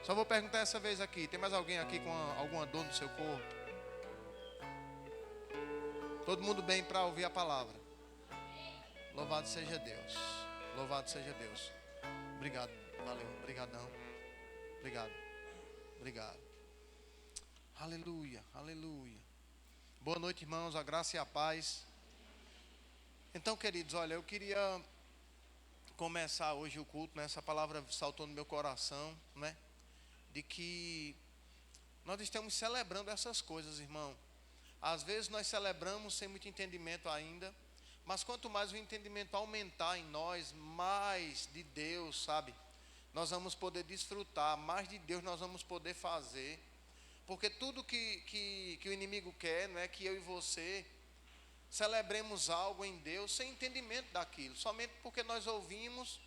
Só vou perguntar essa vez aqui. Tem mais alguém aqui com alguma dor no seu corpo? Todo mundo bem para ouvir a palavra? Louvado seja Deus. Louvado seja Deus. Obrigado. Valeu. Obrigadão. Obrigado. Obrigado. Aleluia. Aleluia. Boa noite, irmãos. A graça e a paz. Então, queridos, olha, eu queria começar hoje o culto, né? Essa palavra saltou no meu coração, né? De que nós estamos celebrando essas coisas, irmão. Às vezes nós celebramos sem muito entendimento ainda, mas quanto mais o entendimento aumentar em nós, mais de Deus, sabe? Nós vamos poder desfrutar, mais de Deus nós vamos poder fazer. Porque tudo que o inimigo quer, não é que eu e você celebremos algo em Deus sem entendimento daquilo, somente porque nós ouvimos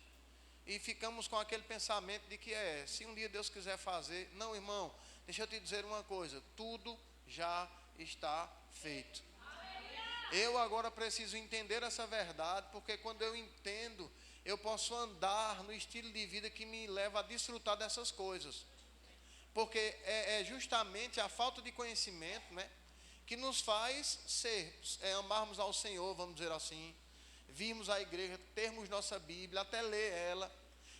e ficamos com aquele pensamento de que se um dia Deus quiser fazer. Não, irmão, deixa eu te dizer uma coisa, tudo já está feito. Eu agora preciso entender essa verdade, porque quando eu entendo, eu posso andar no estilo de vida que me leva a desfrutar dessas coisas. Porque é justamente a falta de conhecimento, né, que nos faz amarmos ao Senhor, vamos dizer assim, virmos à igreja, termos nossa Bíblia, até ler ela,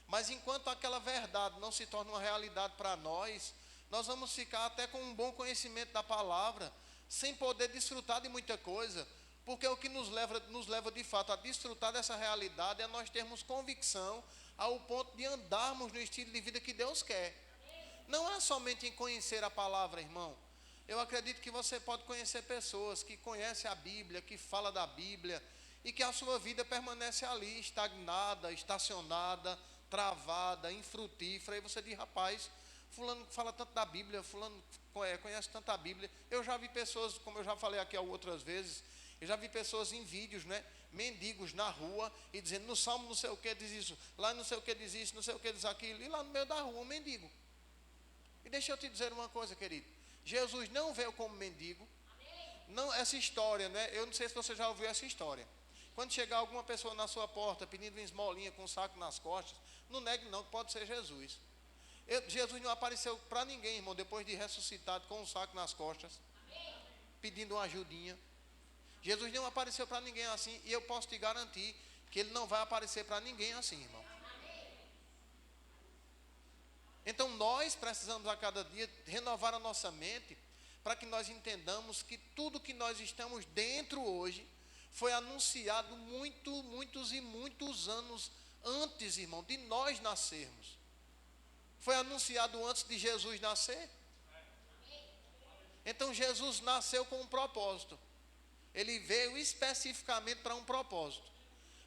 mas enquanto aquela verdade não se torna uma realidade para nós, nós vamos ficar até com um bom conhecimento da palavra, sem poder desfrutar de muita coisa, porque o que nos leva de fato a desfrutar dessa realidade é nós termos convicção ao ponto de andarmos no estilo de vida que Deus quer. Não é somente em conhecer a palavra, irmão. Eu acredito que você pode conhecer pessoas que conhecem a Bíblia, que falam da Bíblia, e que a sua vida permanece ali, estagnada, estacionada, travada, infrutífera. E você diz, rapaz, fulano fala tanto da Bíblia, fulano conhece tanto a Bíblia. Eu já vi pessoas, como eu já falei aqui outras vezes, eu já vi pessoas em vídeos, né, mendigos na rua, e dizendo, no Salmo não sei o que diz isso, lá não sei o que diz isso, não sei o que diz aquilo, e lá no meio da rua um mendigo. E deixa eu te dizer uma coisa, querido, Jesus não veio como mendigo. Não, essa história, né, eu não sei se você já ouviu essa história. Quando chegar alguma pessoa na sua porta pedindo uma esmolinha com um saco nas costas, não negue não, que pode ser Jesus. Jesus não apareceu para ninguém, irmão, depois de ressuscitado com um saco nas costas, pedindo uma ajudinha. Jesus não apareceu para ninguém assim, e eu posso te garantir que Ele não vai aparecer para ninguém assim, irmão. Então nós precisamos a cada dia renovar a nossa mente, para que nós entendamos que tudo que nós estamos dentro hoje, foi anunciado muitos anos antes, irmão, de nós nascermos. Foi anunciado antes de Jesus nascer. Então Jesus nasceu com um propósito. Ele veio especificamente para um propósito.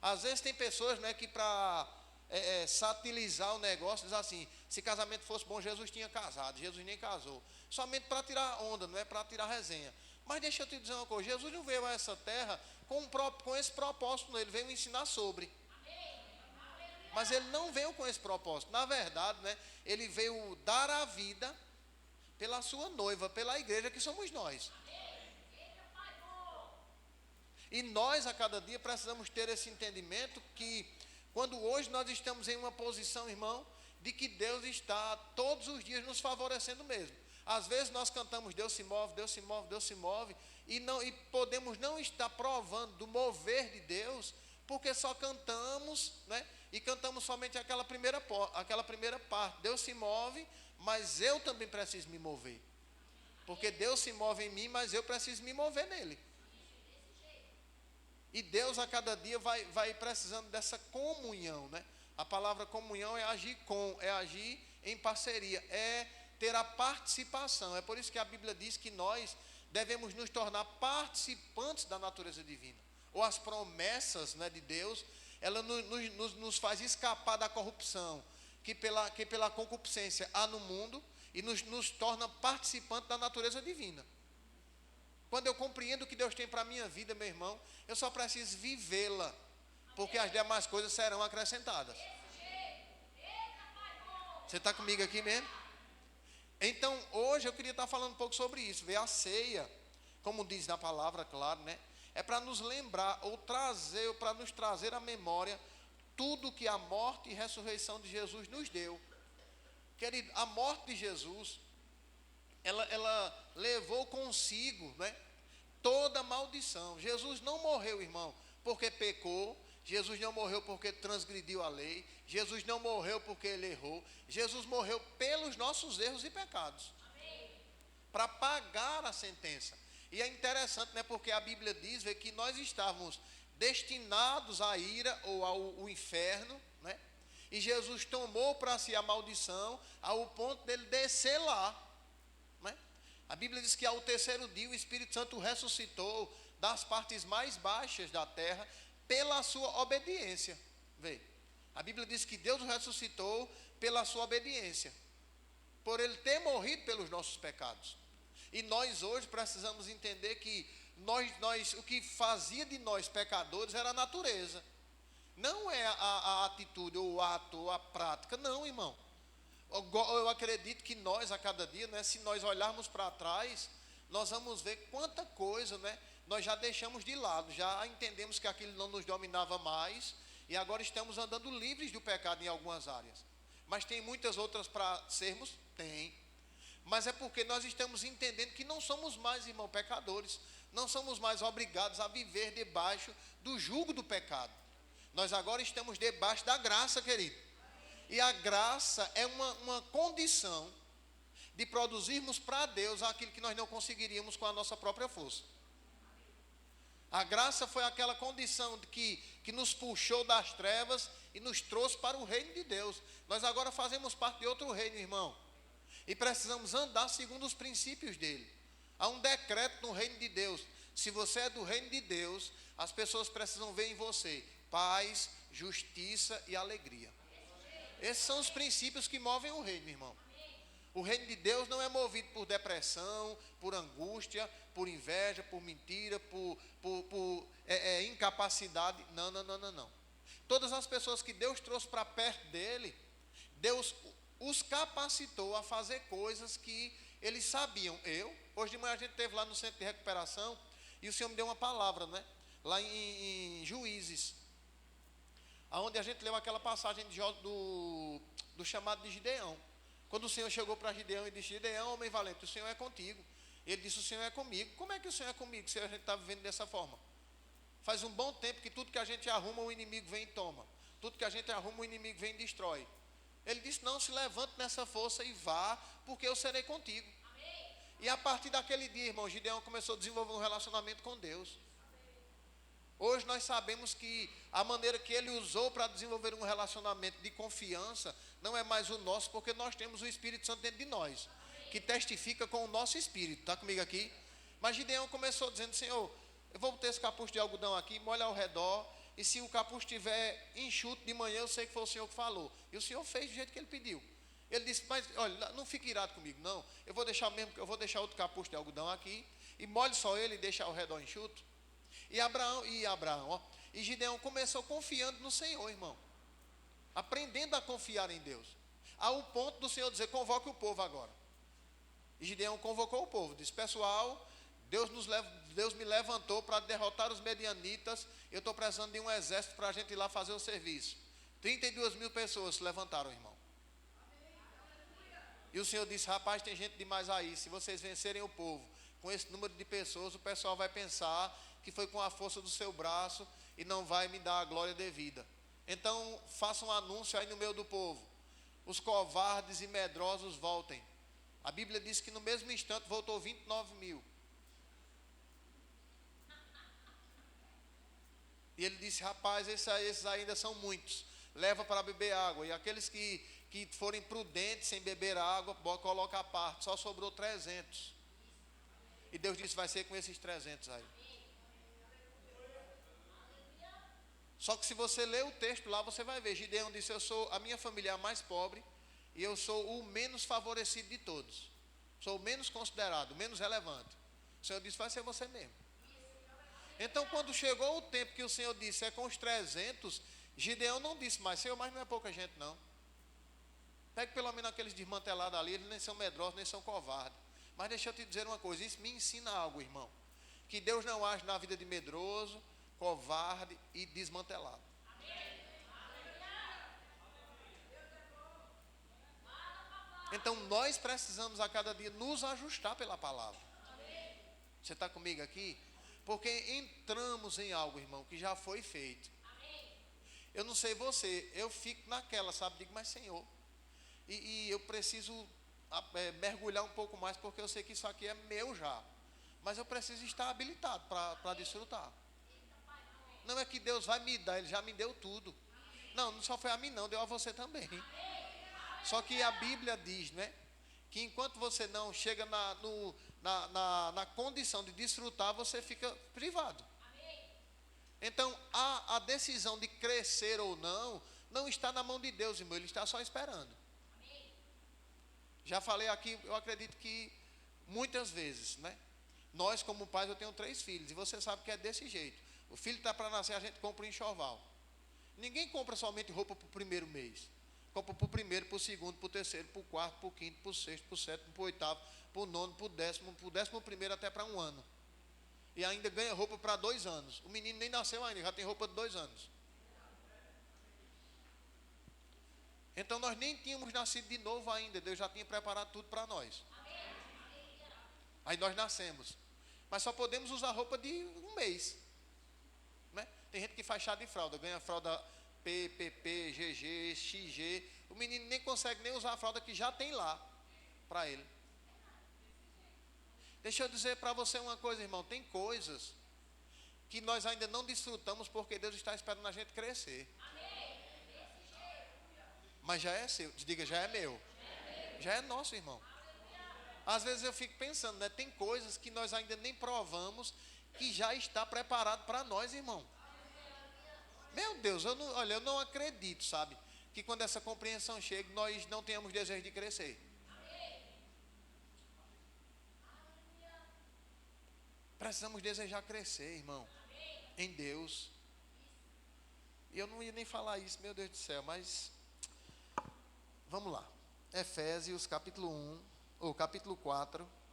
Às vezes tem pessoas, né, que para satirizar o negócio, diz assim, se casamento fosse bom, Jesus tinha casado. Jesus nem casou. Somente para tirar onda, não é para tirar resenha. Mas deixa eu te dizer uma coisa, Jesus não veio a essa terra com esse propósito, ele veio ensinar sobre. Mas ele não veio com esse propósito. Na verdade, né, ele veio dar a vida pela sua noiva, pela igreja que somos nós. E nós a cada dia precisamos ter esse entendimento que quando hoje nós estamos em uma posição, irmão, de que Deus está todos os dias nos favorecendo mesmo. Às vezes nós cantamos Deus se move, Deus se move, Deus se move, e podemos não estar provando do mover de Deus, porque só cantamos, né? E cantamos somente aquela primeira parte. Deus se move, mas eu também preciso me mover. Porque Deus se move em mim, mas eu preciso me mover nele. E Deus a cada dia vai precisando dessa comunhão, né? A palavra comunhão é agir é agir em parceria, é ter a participação. É por isso que a Bíblia diz que nós devemos nos tornar participantes da natureza divina. Ou as promessas, né, de Deus, ela nos faz escapar da corrupção que pela concupiscência há no mundo, e nos torna participantes da natureza divina. Quando eu compreendo o que Deus tem para a minha vida, meu irmão, eu só preciso vivê-la, porque as demais coisas serão acrescentadas. Você está comigo aqui mesmo? Então, hoje eu queria estar falando um pouco sobre isso. Ver a ceia, como diz na palavra, claro, né? É para nos lembrar, ou para nos trazer à memória tudo que a morte e ressurreição de Jesus nos deu. Querido, a morte de Jesus, ela levou consigo, né, toda maldição. Jesus não morreu, irmão, porque pecou. Jesus não morreu porque transgrediu a lei. Jesus não morreu porque ele errou. Jesus morreu pelos nossos erros e pecados, para pagar a sentença. E é interessante, né, porque a Bíblia diz que nós estávamos destinados à ira ou ao inferno, né? E Jesus tomou para si a maldição ao ponto dele descer lá, né? A Bíblia diz que ao terceiro dia o Espírito Santo ressuscitou das partes mais baixas da terra pela sua obediência. Vê, a Bíblia diz que Deus o ressuscitou pela sua obediência, por ele ter morrido pelos nossos pecados. E nós hoje precisamos entender que o que fazia de nós pecadores era a natureza. Não é a atitude, ou o ato, ou a prática. Não, irmão. Eu acredito que nós, a cada dia, né, se nós olharmos para trás, nós vamos ver quanta coisa, né, nós já deixamos de lado. Já entendemos que aquilo não nos dominava mais. E agora estamos andando livres do pecado em algumas áreas. Mas tem muitas outras para sermos? Tem. Mas é porque nós estamos entendendo que não somos mais, irmão, pecadores. Não somos mais obrigados a viver debaixo do jugo do pecado. Nós agora estamos debaixo da graça, querido. E a graça é uma condição de produzirmos para Deus aquilo que nós não conseguiríamos com a nossa própria força. A graça foi aquela condição que nos puxou das trevas e nos trouxe para o reino de Deus. Nós agora fazemos parte de outro reino, irmão. E precisamos andar segundo os princípios dele. Há um decreto no reino de Deus. Se você é do reino de Deus, as pessoas precisam ver em você paz, justiça e alegria. Esses são os princípios que movem o reino, irmão. O reino de Deus não é movido por depressão, por angústia, por inveja, por mentira, por incapacidade. Não. Todas as pessoas que Deus trouxe para perto dele, Deus os capacitou a fazer coisas que eles sabiam. Hoje de manhã a gente esteve lá no centro de recuperação e o Senhor me deu uma palavra, né? Lá em Juízes, onde a gente leu aquela passagem do chamado de Gideão. Quando o Senhor chegou para Gideão e disse: Gideão, homem valente, o Senhor é contigo. Ele disse: o Senhor é comigo. Como é que o Senhor é comigo se a gente está vivendo dessa forma? Faz um bom tempo que tudo que a gente arruma, o inimigo vem e toma. Tudo que a gente arruma, o inimigo vem e destrói. Ele disse: não, se levante nessa força e vá, porque eu serei contigo. Amém. E a partir daquele dia, irmão, Gideão começou a desenvolver um relacionamento com Deus. Hoje nós sabemos que a maneira que ele usou para desenvolver um relacionamento de confiança não é mais o nosso, porque nós temos o Espírito Santo dentro de nós, que testifica com o nosso espírito. Está comigo aqui? Mas Gideão começou dizendo: Senhor, eu vou ter esse capuz de algodão aqui, molha ao redor, e se o capuz estiver enxuto de manhã, eu sei que foi o Senhor que falou. E o Senhor fez do jeito que ele pediu. Ele disse: mas olha, não fique irado comigo, não. Eu vou deixar outro capuz de algodão aqui, e molhe só ele e deixa ao redor enxuto. E Gideão começou confiando no Senhor, irmão, aprendendo a confiar em Deus, ao ponto do Senhor dizer: convoque o povo agora. E Gideão convocou o povo, disse: pessoal, Deus me levantou para derrotar os medianitas. Eu estou precisando de um exército para a gente ir lá fazer o serviço. 32.000 pessoas se levantaram, irmão. E o Senhor disse: rapaz, tem gente demais aí. Se vocês vencerem o povo com esse número de pessoas, o pessoal vai pensar que foi com a força do seu braço e não vai me dar a glória devida. Então faça um anúncio aí no meio do povo: os covardes e medrosos voltem. A Bíblia diz que no mesmo instante voltou 29.000. E ele disse: rapaz, esses ainda são muitos, leva para beber água. E aqueles que forem prudentes em beber água, coloca a parte. Só sobrou 300. E Deus disse: vai ser com esses 300 aí. Só que se você ler o texto lá, você vai ver. Gideão disse: a minha família é a mais pobre, e eu sou o menos favorecido de todos. Sou o menos considerado, o menos relevante. O Senhor disse: vai ser você mesmo. Então, quando chegou o tempo que o Senhor disse: é com os 300, Gideão não disse mais: Senhor, mas não é pouca gente não. Pegue pelo menos aqueles desmantelados ali, eles nem são medrosos, nem são covardes. Mas deixa eu te dizer uma coisa, isso me ensina algo, irmão. Que Deus não age na vida de medroso, covarde e desmantelado. Então nós precisamos a cada dia nos ajustar pela palavra. Você está comigo aqui? Porque entramos em algo, irmão, que já foi feito. Eu não sei você, eu fico naquela, sabe? Digo, mas Senhor, e eu preciso mergulhar um pouco mais, porque eu sei que isso aqui é meu já. Mas eu preciso estar habilitado para desfrutar. Não é que Deus vai me dar, Ele já me deu tudo. Não só foi a mim não, deu a você também. Só que a Bíblia diz, né? Que enquanto você não chega na condição de desfrutar, você fica privado. Então, a decisão de crescer ou não está na mão de Deus, irmão. Ele está só esperando. Já falei aqui, eu acredito que muitas vezes, né? Nós, como pais, eu tenho 3 filhos. E você sabe que é desse jeito. O filho está para nascer, a gente compra um enxoval. Ninguém compra somente roupa para o primeiro mês. Compra para o primeiro, para o segundo, para o terceiro, para o quarto, para o quinto, para o sexto, para o sétimo, para o oitavo, para o nono, para o 11º até para 1 ano. E ainda ganha roupa para 2 anos. O menino nem nasceu ainda, já tem roupa de 2 anos. Então nós nem tínhamos nascido de novo ainda. Deus já tinha preparado tudo para nós. Aí nós nascemos. Mas só podemos usar roupa de 1 mês. Né? Tem gente que faz chá de fralda, ganha fralda P, PP, GG, XG. O menino nem consegue nem usar a fralda que já tem lá para ele. Deixa eu dizer para você uma coisa, irmão. Tem coisas que nós ainda não desfrutamos porque Deus está esperando a gente crescer. Mas já é seu. Diga, já é meu. Já é nosso, irmão. Às vezes eu fico pensando, né? Tem coisas que nós ainda nem provamos que já está preparado para nós, irmão. Meu Deus, eu não acredito, sabe? Que quando essa compreensão chega, nós não tenhamos desejo de crescer. Precisamos desejar crescer, irmão. Em Deus. E eu não ia nem falar isso, meu Deus do céu, mas vamos lá. Efésios capítulo 1, ou capítulo 4.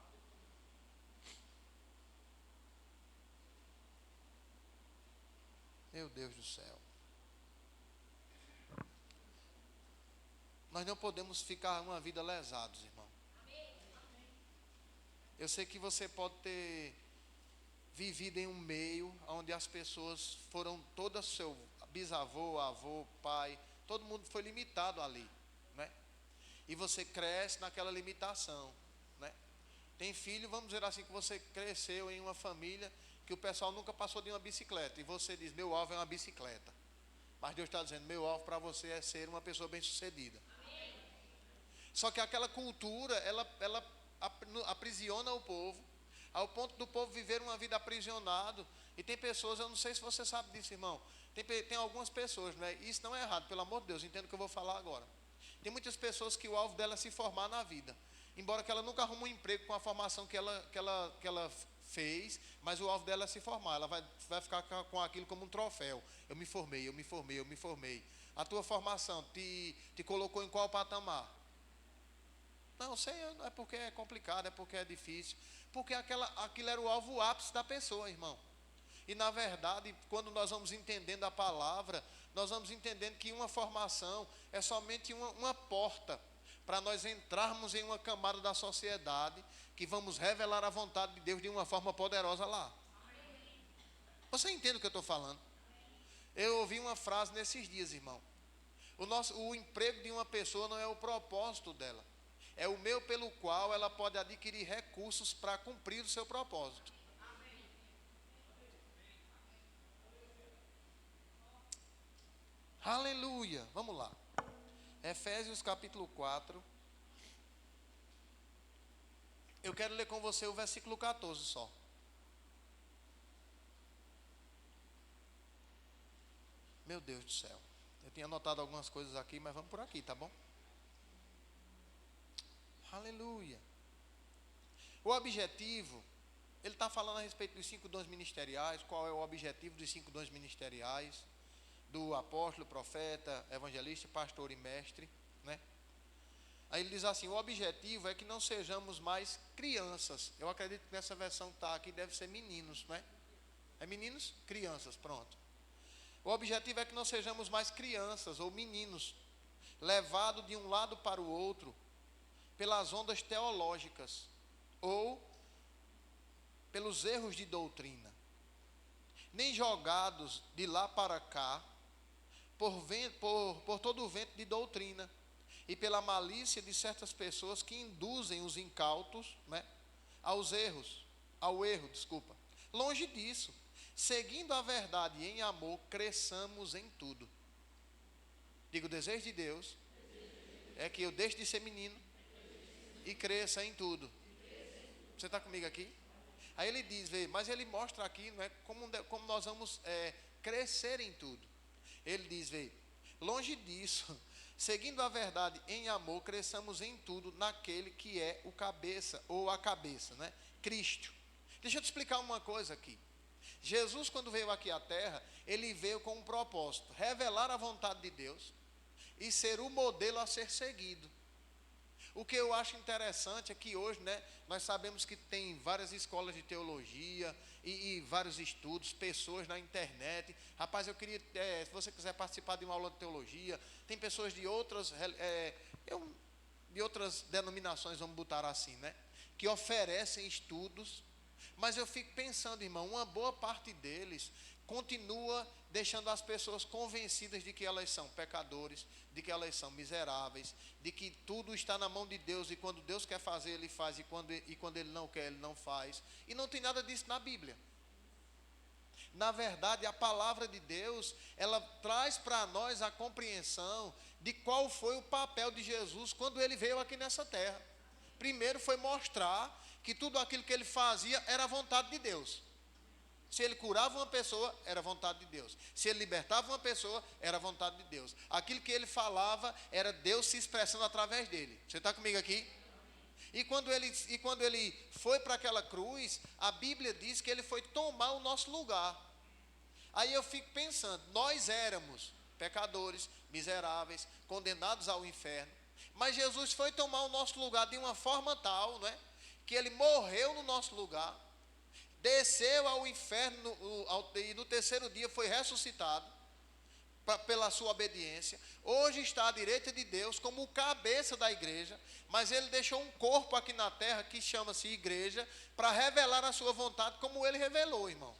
Meu Deus do céu. Nós não podemos ficar uma vida lesados, irmão. Eu sei que você pode ter vivido em um meio onde as pessoas foram todas seu bisavô, avô, pai, todo mundo foi limitado ali, né? E você cresce naquela limitação, né? Tem filho, vamos dizer assim, que você cresceu em uma família que o pessoal nunca passou de uma bicicleta, e você diz, meu alvo é uma bicicleta. Mas Deus está dizendo, meu alvo para você é ser uma pessoa bem-sucedida. Só que aquela cultura, ela aprisiona o povo, ao ponto do povo viver uma vida aprisionado. E tem pessoas, eu não sei se você sabe disso, irmão. Tem algumas pessoas, né? Isso não é errado, pelo amor de Deus, entenda o que eu vou falar agora. Tem muitas pessoas que o alvo dela é se formar na vida. Embora que ela nunca arrume um emprego com a formação que ela fez, mas o alvo dela é se formar. Ela vai ficar com aquilo como um troféu. Eu me formei, eu me formei, eu me formei. A tua formação te colocou em qual patamar? Não sei, não é porque é complicado, é porque é difícil. Porque aquilo era o alvo, o ápice da pessoa, irmão. E na verdade, quando nós vamos entendendo a palavra, nós vamos entendendo que uma formação é somente uma porta para nós entrarmos em uma camada da sociedade que vamos revelar a vontade de Deus de uma forma poderosa lá. Você entende o que eu estou falando? Eu ouvi uma frase nesses dias, irmão. O emprego de uma pessoa não é o propósito dela. É o meio pelo qual ela pode adquirir recursos para cumprir o seu propósito. Aleluia. Vamos lá. Efésios capítulo 4. Eu quero ler com você o versículo 14 só. Meu Deus do céu. Eu tinha anotado algumas coisas aqui, mas vamos por aqui, tá bom? Aleluia. O objetivo, ele está falando a respeito dos 5 dons ministeriais. Qual é o objetivo dos 5 dons ministeriais? Do apóstolo, profeta, evangelista, pastor e mestre, né? Aí ele diz assim, o objetivo é que não sejamos mais crianças. Eu acredito que nessa versão que está aqui deve ser meninos, né? É meninos? Crianças, pronto. O objetivo é que não sejamos mais crianças ou meninos, levados de um lado para o outro, pelas ondas teológicas ou pelos erros de doutrina, nem jogados de lá para cá por todo o vento de doutrina e pela malícia de certas pessoas que induzem os incautos, né, ao erro. Longe disso, seguindo a verdade em amor, cresçamos em tudo. Digo, o desejo de Deus é que eu deixe de ser menino e cresça em tudo. Você está comigo aqui? Aí ele diz, mas ele mostra aqui, não é, como nós vamos crescer em tudo. Ele diz, longe disso, seguindo a verdade em amor, cresçamos em tudo naquele que é o cabeça, ou a cabeça, né? Cristo. Deixa eu te explicar uma coisa aqui. Jesus, quando veio aqui à terra, ele veio com um propósito: revelar a vontade de Deus e ser o modelo a ser seguido. O que eu acho interessante é que hoje, né, nós sabemos que tem várias escolas de teologia e vários estudos, pessoas na internet. Rapaz, eu queria, se você quiser participar de uma aula de teologia, tem pessoas de outras denominações, vamos botar assim, né, que oferecem estudos, mas eu fico pensando, irmão, uma boa parte deles continua deixando as pessoas convencidas de que elas são pecadores, de que elas são miseráveis, de que tudo está na mão de Deus e quando Deus quer fazer, Ele faz, e quando Ele não quer, Ele não faz. E não tem nada disso na Bíblia. Na verdade, a palavra de Deus, ela traz para nós a compreensão de qual foi o papel de Jesus quando Ele veio aqui nessa terra. Primeiro foi mostrar que tudo aquilo que Ele fazia era a vontade de Deus. Se ele curava uma pessoa, era vontade de Deus. Se ele libertava uma pessoa, era vontade de Deus. Aquilo que ele falava, era Deus se expressando através dele. Você está comigo aqui? E quando ele foi para aquela cruz, a Bíblia diz que ele foi tomar o nosso lugar. Aí eu fico pensando, nós éramos pecadores, miseráveis, condenados ao inferno. Mas Jesus foi tomar o nosso lugar de uma forma tal, não é, que ele morreu no nosso lugar, desceu ao inferno e no terceiro dia foi ressuscitado pela sua obediência. Hoje está à direita de Deus como o cabeça da igreja, mas ele deixou um corpo aqui na terra que chama-se igreja para revelar a sua vontade como ele revelou, irmão.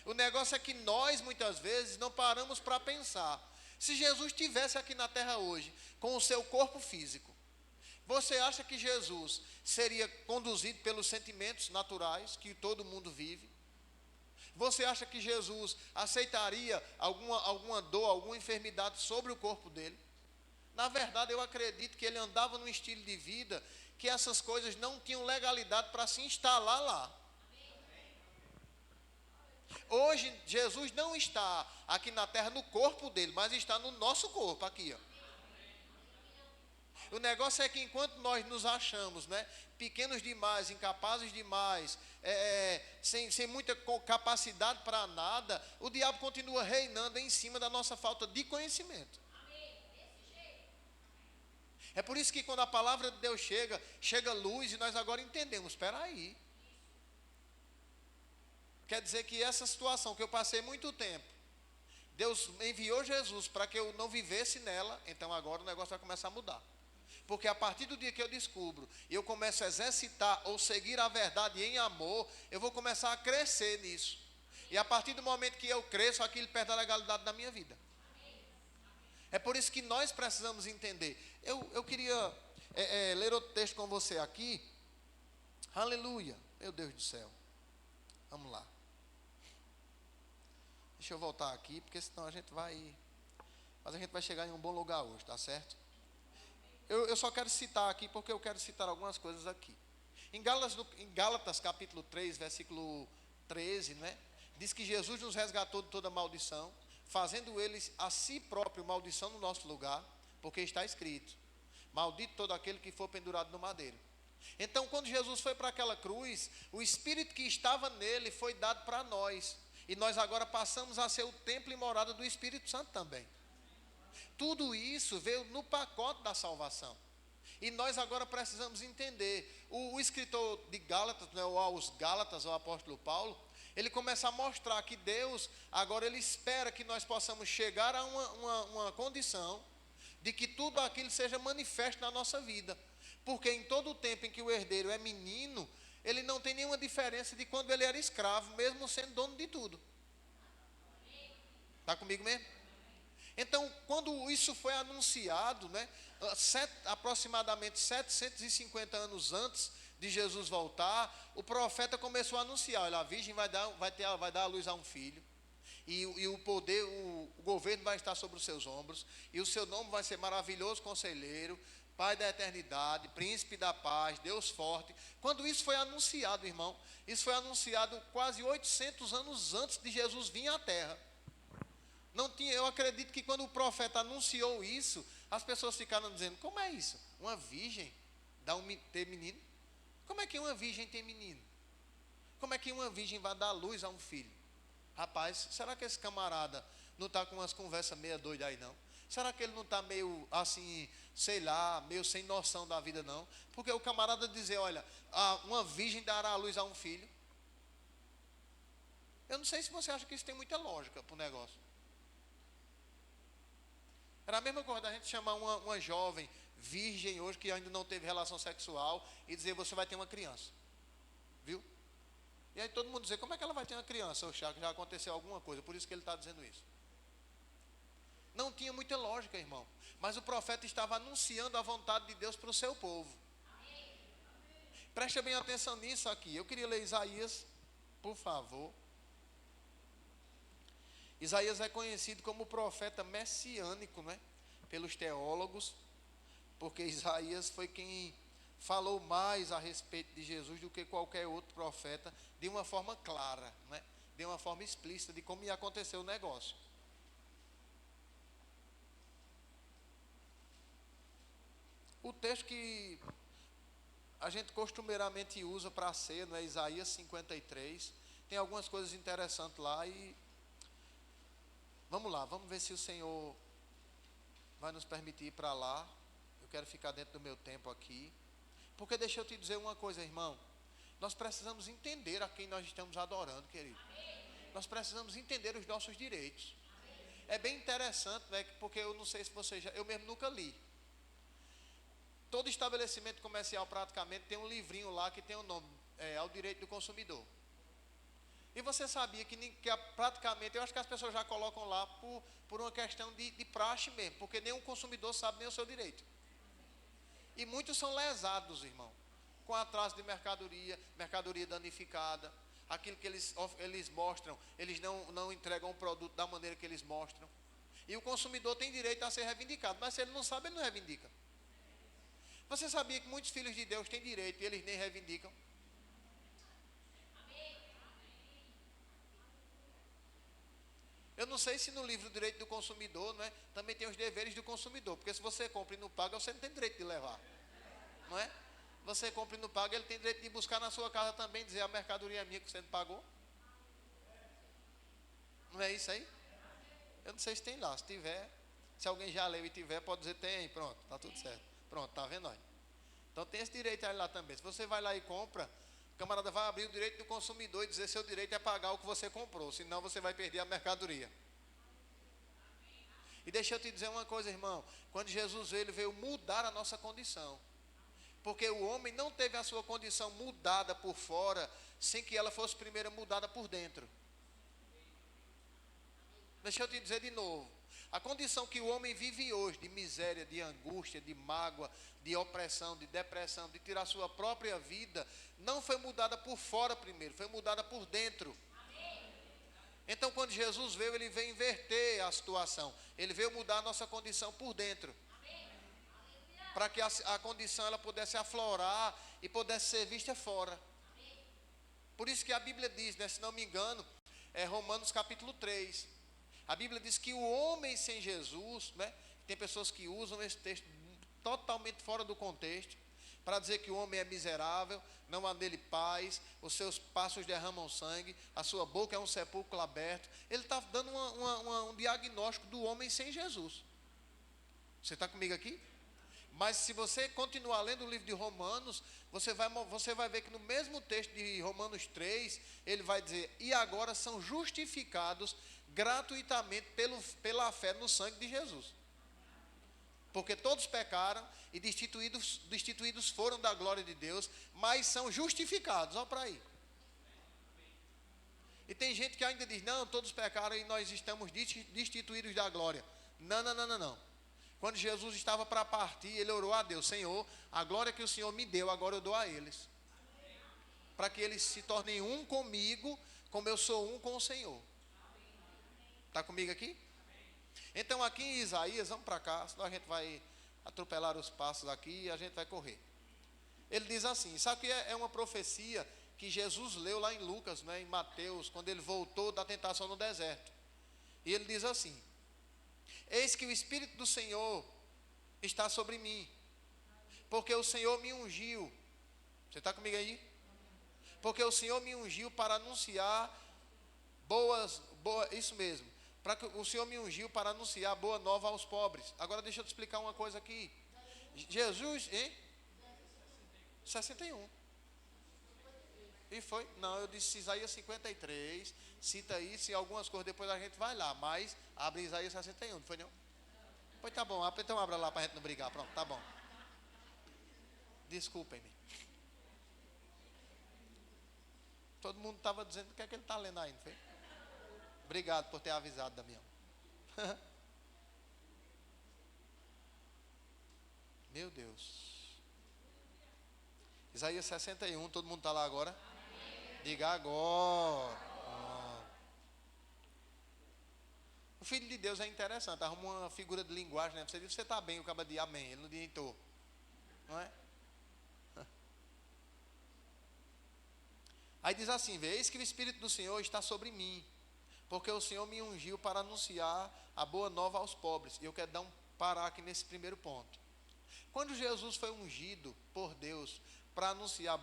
O negócio é que nós muitas vezes não paramos para pensar. Se Jesus estivesse aqui na terra hoje com o seu corpo físico, você acha que Jesus seria conduzido pelos sentimentos naturais que todo mundo vive? Você acha que Jesus aceitaria alguma dor, alguma enfermidade sobre o corpo dele? Na verdade, eu acredito que ele andava num estilo de vida que essas coisas não tinham legalidade para se instalar lá. Hoje, Jesus não está aqui na terra no corpo dele, mas está no nosso corpo, aqui, ó. O negócio é que enquanto nós nos achamos, né, pequenos demais, incapazes demais, sem muita capacidade para nada, o diabo continua reinando em cima da nossa falta de conhecimento. É por isso que quando a palavra de Deus chega luz e nós agora entendemos, espera aí. Quer dizer que essa situação que eu passei muito tempo, Deus enviou Jesus para que eu não vivesse nela, então agora o negócio vai começar a mudar. Porque a partir do dia que eu descubro e eu começo a exercitar ou seguir a verdade em amor, eu vou começar a crescer nisso. E a partir do momento que eu cresço, aquilo perde a legalidade da minha vida. É por isso que nós precisamos entender. Eu queria ler outro texto com você aqui. Aleluia. Meu Deus do céu. Vamos lá. Deixa eu voltar aqui, porque senão a gente vai... Mas a gente vai chegar em um bom lugar hoje, tá certo? Eu só quero citar aqui, porque eu quero citar algumas coisas aqui. Em Gálatas capítulo 3, versículo 13, né, diz que Jesus nos resgatou de toda maldição, fazendo eles a si próprio maldição no nosso lugar, porque está escrito: maldito todo aquele que for pendurado no madeiro. Então, quando Jesus foi para aquela cruz, o Espírito que estava nele foi dado para nós, e nós agora passamos a ser o templo e morada do Espírito Santo também. Tudo isso veio no pacote da salvação. E nós agora precisamos entender. O escritor de Gálatas, né, ou aos Gálatas, o apóstolo Paulo, ele começa a mostrar que Deus, agora ele espera que nós possamos chegar a uma condição de que tudo aquilo seja manifesto na nossa vida. Porque em todo o tempo em que o herdeiro é menino, ele não tem nenhuma diferença de quando ele era escravo, mesmo sendo dono de tudo. Está comigo mesmo? Então, quando isso foi anunciado, né, aproximadamente 750 anos antes de Jesus voltar, o profeta começou a anunciar: olha, a virgem vai dar à luz a um filho, e o poder, o governo vai estar sobre os seus ombros, e o seu nome vai ser Maravilhoso Conselheiro, Pai da Eternidade, Príncipe da Paz, Deus Forte. Quando isso foi anunciado, irmão, isso foi anunciado quase 800 anos antes de Jesus vir à Terra. Não tinha, eu acredito que quando o profeta anunciou isso, as pessoas ficaram dizendo: como é isso? Uma virgem ter menino? Como é que uma virgem tem menino? Como é que uma virgem vai dar luz a um filho? Rapaz, será que esse camarada não está com umas conversas meio doidas aí, não? Será que ele não está meio assim, sei lá, meio sem noção da vida, não? Porque o camarada dizer: olha, uma virgem dará a luz a um filho. Eu não sei se você acha que isso tem muita lógica para o negócio. Era a mesma coisa da gente chamar uma jovem virgem hoje, que ainda não teve relação sexual, e dizer: você vai ter uma criança. Viu? E aí todo mundo dizer: como é que ela vai ter uma criança? Ô, já aconteceu alguma coisa, por isso que ele está dizendo isso. Não tinha muita lógica, irmão. Mas o profeta estava anunciando a vontade de Deus para o seu povo. Preste bem atenção nisso aqui. Eu queria ler Isaías, por favor. Isaías é conhecido como profeta messiânico, né? Pelos teólogos, porque Isaías foi quem falou mais a respeito de Jesus do que qualquer outro profeta, de uma forma clara, né? De uma forma explícita de como ia acontecer o negócio. O texto que a gente costumeiramente usa para a ceia, não é? Isaías 53, tem algumas coisas interessantes lá e vamos lá, vamos ver se o Senhor vai nos permitir ir para lá. Eu quero ficar dentro do meu tempo aqui, porque deixa eu te dizer uma coisa, irmão, nós precisamos entender a quem nós estamos adorando, querido. Nós precisamos entender os nossos direitos. É bem interessante, né? Porque eu não sei se você já, eu mesmo nunca li. Todo estabelecimento comercial praticamente tem um livrinho lá que tem o nome, ao direito do consumidor. E você sabia que praticamente, eu acho que as pessoas já colocam lá por uma questão de praxe mesmo, porque nenhum consumidor sabe nem o seu direito. E muitos são lesados, irmão, com atraso de mercadoria danificada, aquilo que eles mostram, eles não entregam o produto da maneira que eles mostram. E o consumidor tem direito a ser reivindicado, mas se ele não sabe, ele não reivindica. Você sabia que muitos filhos de Deus têm direito e eles nem reivindicam? Eu não sei se no livro Direito do Consumidor, não é, também tem os deveres do consumidor, porque se você compra e não paga, você não tem direito de levar, não é? Você compra e não paga, ele tem direito de buscar na sua casa também, dizer: a mercadoria é minha que você não pagou. Não é isso aí? Eu não sei se tem lá, se tiver, se alguém já leu e tiver, pode dizer: tem, pronto, está tudo certo. Pronto, está vendo aí? Então tem esse direito aí lá também. Se você vai lá e compra, o camarada vai abrir o direito do consumidor e dizer: seu direito é pagar o que você comprou, senão você vai perder a mercadoria. E deixa eu te dizer uma coisa, irmão, quando Jesus veio, ele veio mudar a nossa condição, porque o homem não teve a sua condição mudada por fora, sem que ela fosse primeiro mudada por dentro. Deixa eu te dizer de novo, a condição que o homem vive hoje, de miséria, de angústia, de mágoa, de opressão, de depressão, de tirar sua própria vida, não foi mudada por fora primeiro, foi mudada por dentro. Então, quando Jesus veio, ele veio inverter a situação. Ele veio mudar a nossa condição por dentro. Para que a condição ela pudesse aflorar e pudesse ser vista fora. Por isso que a Bíblia diz, né, se não me engano, é Romanos capítulo 3. A Bíblia diz que o homem sem Jesus, né, tem pessoas que usam esse texto totalmente fora do contexto, para dizer que o homem é miserável, não há nele paz, os seus passos derramam sangue, a sua boca é um sepulcro aberto. Ele está dando um diagnóstico do homem sem Jesus. Você está comigo aqui? Mas se você continuar lendo o livro de Romanos, você vai ver que no mesmo texto de Romanos 3, ele vai dizer: e agora são justificados gratuitamente pela fé no sangue de Jesus. Porque todos pecaram e destituídos foram da glória de Deus, mas são justificados. Olha para aí. E tem gente que ainda diz, não, todos pecaram e nós estamos destituídos da glória. Não, não, não, não, não. Quando Jesus estava para partir, ele orou a Deus, Senhor, a glória que o Senhor me deu, agora eu dou a eles. Para que eles se tornem um comigo, como eu sou um com o Senhor. Está comigo aqui? Então aqui em Isaías, vamos para cá, senão a gente vai atropelar os passos aqui e a gente vai correr. Ele diz assim, isso aqui é uma profecia que Jesus leu lá em Lucas, né, em Mateus, quando ele voltou da tentação no deserto. E ele diz assim, eis que o Espírito do Senhor está sobre mim, porque o Senhor me ungiu. Você está comigo aí? Porque o Senhor me ungiu para anunciar isso mesmo, para que o Senhor me ungiu para anunciar boa nova aos pobres. Agora deixa eu te explicar uma coisa aqui. Jesus, hein? 61. E foi? Não, eu disse Isaías 53, cita isso e algumas coisas, depois a gente vai lá, mas abre Isaías 61, não foi não? Pois tá bom, então abra lá para a gente não brigar, pronto, tá bom. Desculpem-me. Todo mundo estava dizendo o que é que ele está lendo aí, não foi? Obrigado por ter avisado, Damião. Meu Deus. Isaías 61, todo mundo está lá agora? Diga agora. O Filho de Deus é interessante, arruma uma figura de linguagem, né? Você diz, você está bem, o cabo de amém, ele não diz estou. Não é? Aí diz assim, eis que o Espírito do Senhor está sobre mim, porque o Senhor me ungiu para anunciar a boa nova aos pobres. E eu quero parar aqui nesse primeiro ponto. Quando Jesus foi ungido por Deus para anunciar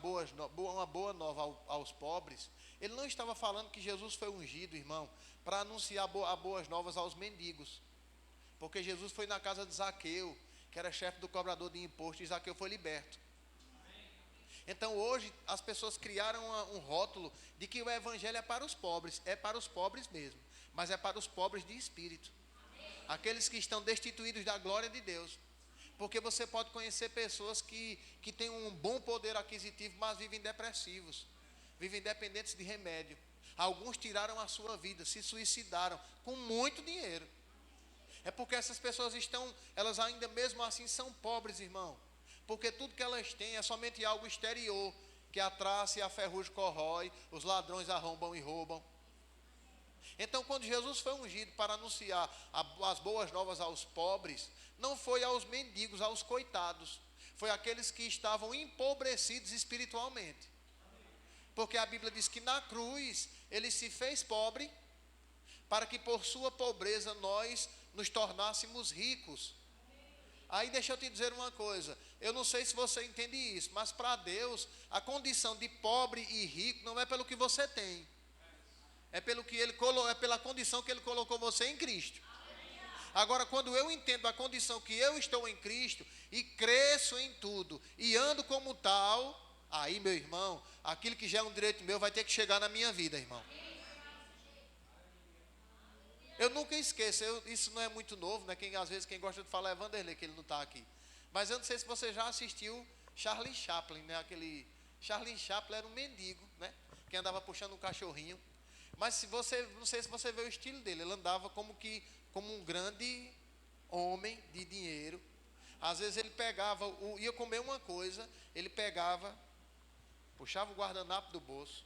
uma boa nova aos pobres, ele não estava falando que Jesus foi ungido, irmão, para anunciar boas novas aos mendigos. Porque Jesus foi na casa de Zaqueu, que era chefe do cobrador de imposto, e Zaqueu foi liberto. Então hoje as pessoas criaram um rótulo de que o evangelho é para os pobres mesmo, mas é para os pobres de espírito. Aqueles que estão destituídos da glória de Deus. Porque você pode conhecer pessoas que têm um bom poder aquisitivo, mas vivem depressivos, vivem dependentes de remédio. Alguns tiraram a sua vida, se suicidaram com muito dinheiro. É porque essas pessoas elas ainda mesmo assim são pobres, irmão. Porque tudo que elas têm é somente algo exterior, que a traça e a ferrugem corrói, os ladrões arrombam e roubam. Então, quando Jesus foi ungido para anunciar as boas novas aos pobres, não foi aos mendigos, aos coitados, foi aqueles que estavam empobrecidos espiritualmente. Porque a Bíblia diz que na cruz ele se fez pobre, para que por sua pobreza nós nos tornássemos ricos. Aí deixa eu te dizer uma coisa, eu não sei se você entende isso, mas para Deus, a condição de pobre e rico não é pelo que você tem, é pela condição que Ele colocou você em Cristo. Agora, quando eu entendo a condição que eu estou em Cristo, e cresço em tudo, e ando como tal, aí, meu irmão, aquilo que já é um direito meu vai ter que chegar na minha vida, irmão. Eu nunca esqueço, isso não é muito novo, né? Às vezes quem gosta de falar é Vanderlei, que ele não está aqui. Mas eu não sei se você já assistiu Charlie Chaplin, né? Charlie Chaplin era um mendigo, né? Que andava puxando um cachorrinho. Mas não sei se você vê o estilo dele, ele andava como um grande homem de dinheiro. Às vezes ele ia comer uma coisa, ele puxava o guardanapo do bolso,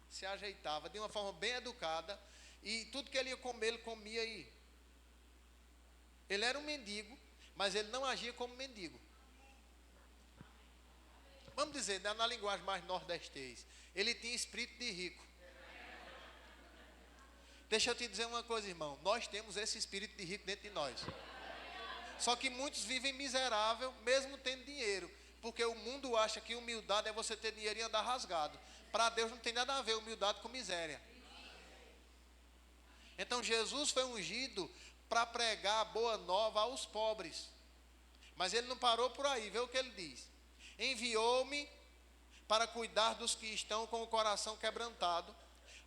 se ajeitava de uma forma bem educada, e tudo que ele ia comer, ele comia aí. Ele era um mendigo, mas ele não agia como mendigo. Vamos dizer, na linguagem mais nordestês, ele tinha espírito de rico. Deixa eu te dizer uma coisa, irmão, nós temos esse espírito de rico dentro de nós. Só que muitos vivem miserável, mesmo tendo dinheiro, porque o mundo acha que humildade é você ter dinheiro e andar rasgado. Para Deus não tem nada a ver humildade com miséria. Então Jesus foi ungido para pregar a boa nova aos pobres. Mas ele não parou por aí, vê o que ele diz. Enviou-me para cuidar dos que estão com o coração quebrantado,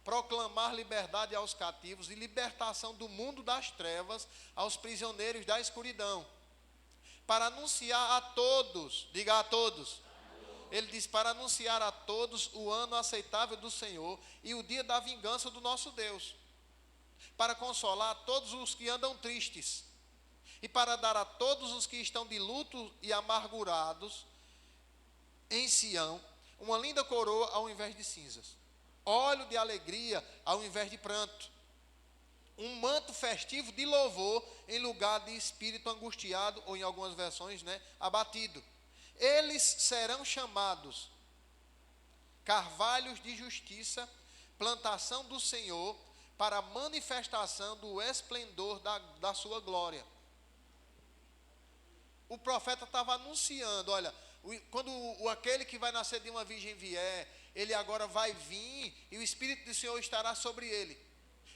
proclamar liberdade aos cativos e libertação do mundo das trevas aos prisioneiros da escuridão, para anunciar a todos, diga a todos. Ele diz para anunciar a todos o ano aceitável do Senhor e o dia da vingança do nosso Deus, para consolar todos os que andam tristes e para dar a todos os que estão de luto e amargurados em Sião uma linda coroa ao invés de cinzas, óleo de alegria ao invés de pranto, um manto festivo de louvor em lugar de espírito angustiado, ou em algumas versões, abatido. Eles serão chamados carvalhos de justiça, plantação do Senhor, para a manifestação do esplendor da sua glória. O profeta estava anunciando, olha, quando aquele que vai nascer de uma virgem vier, ele agora vai vir e o Espírito do Senhor estará sobre ele,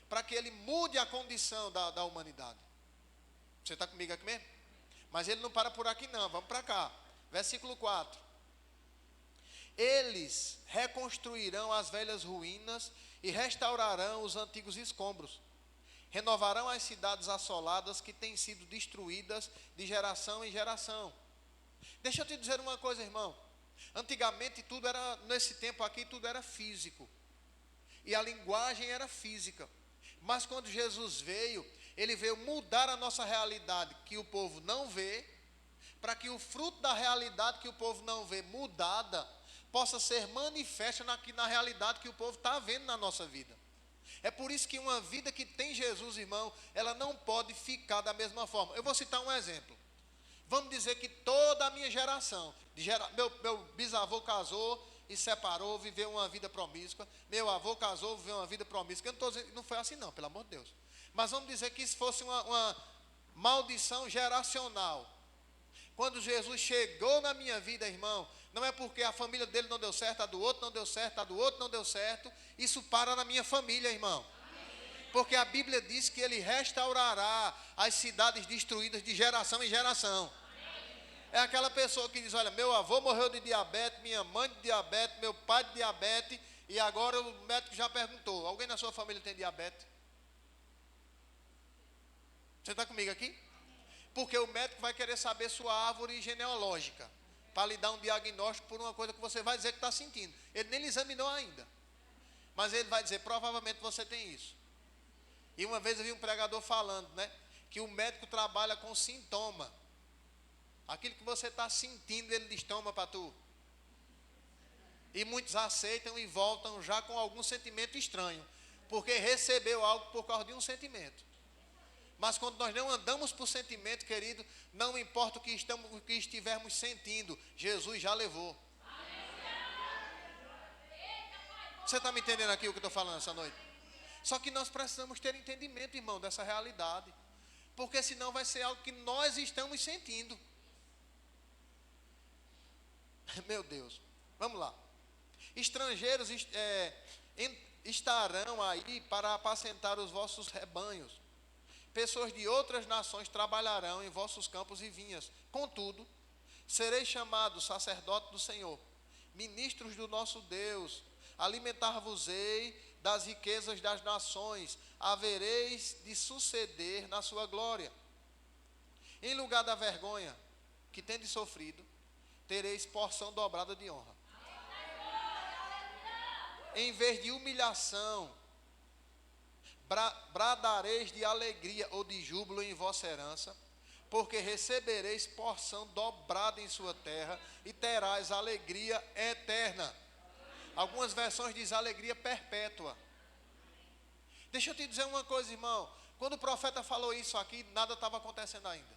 para que ele mude a condição da humanidade. Você está comigo aqui mesmo? Mas ele não para por aqui não, vamos para cá. Versículo 4. Eles reconstruirão as velhas ruínas e restaurarão os antigos escombros. Renovarão as cidades assoladas que têm sido destruídas de geração em geração. Deixa eu te dizer uma coisa, irmão. Antigamente tudo era, nesse tempo aqui, tudo era físico. E a linguagem era física. Mas quando Jesus veio, ele veio mudar a nossa realidade, que o povo não vê, para que o fruto da realidade que o povo não vê mudada, possa ser manifesta na realidade que o povo está vendo na nossa vida. É por isso que uma vida que tem Jesus, irmão, ela não pode ficar da mesma forma. Eu vou citar um exemplo. Vamos dizer que toda a minha geração, meu bisavô casou e separou, viveu uma vida promíscua. Meu avô casou, viveu uma vida promíscua. Eu não estou dizendo que não foi assim não, pelo amor de Deus. Mas vamos dizer que isso fosse uma maldição geracional. Quando Jesus chegou na minha vida, irmão, não é porque a família dele não deu certo, a do outro não deu certo, a do outro não deu certo. Isso para na minha família, irmão. Porque a Bíblia diz que ele restaurará as cidades destruídas de geração em geração. É aquela pessoa que diz, olha, meu avô morreu de diabetes, minha mãe de diabetes, meu pai de diabetes, e agora o médico já perguntou, alguém na sua família tem diabetes? Você está comigo aqui? Porque o médico vai querer saber sua árvore genealógica, para lhe dar um diagnóstico por uma coisa que você vai dizer que está sentindo. Ele nem lhe examinou ainda, mas ele vai dizer, provavelmente você tem isso. E uma vez eu vi um pregador falando, que o médico trabalha com sintoma. Aquilo que você está sentindo, ele diz, toma para tu. E muitos aceitam e voltam já com algum sentimento estranho, porque recebeu algo por causa de um sentimento. Mas quando nós não andamos por sentimento, querido, não importa o que estivermos sentindo, Jesus já levou. Você está me entendendo aqui o que eu estou falando essa noite? Só que nós precisamos ter entendimento, irmão, dessa realidade, porque senão vai ser algo que nós estamos sentindo. Meu Deus, vamos lá. Estrangeiros estarão aí para apacentar os vossos rebanhos. Pessoas de outras nações trabalharão em vossos campos e vinhas. Contudo, sereis chamados sacerdotes do Senhor, ministros do nosso Deus. Alimentar-vos-ei das riquezas das nações, havereis de suceder na sua glória. Em lugar da vergonha que tendes sofrido, tereis porção dobrada de honra. Em vez de humilhação, bradareis de alegria ou de júbilo em vossa herança, porque recebereis porção dobrada em sua terra e terás alegria eterna. Algumas versões dizem alegria perpétua. Deixa eu te dizer uma coisa, irmão. Quando o profeta falou isso aqui, nada estava acontecendo ainda.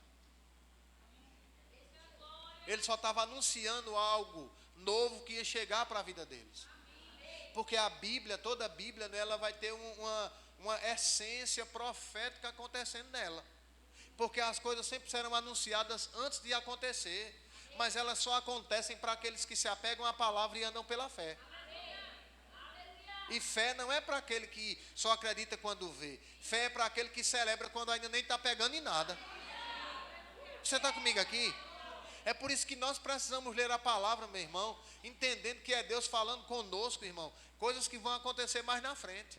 Ele só estava anunciando algo novo que ia chegar para a vida deles. Porque a Bíblia, toda a Bíblia, ela vai ter uma essência profética acontecendo nela. Porque as coisas sempre serão anunciadas antes de acontecer. Mas elas só acontecem para aqueles que se apegam à palavra e andam pela fé. E fé não é para aquele que só acredita quando vê. Fé é para aquele que celebra quando ainda nem está pegando em nada. Você está comigo aqui? É por isso que nós precisamos ler a palavra, meu irmão, entendendo que é Deus falando conosco, irmão, coisas que vão acontecer mais na frente.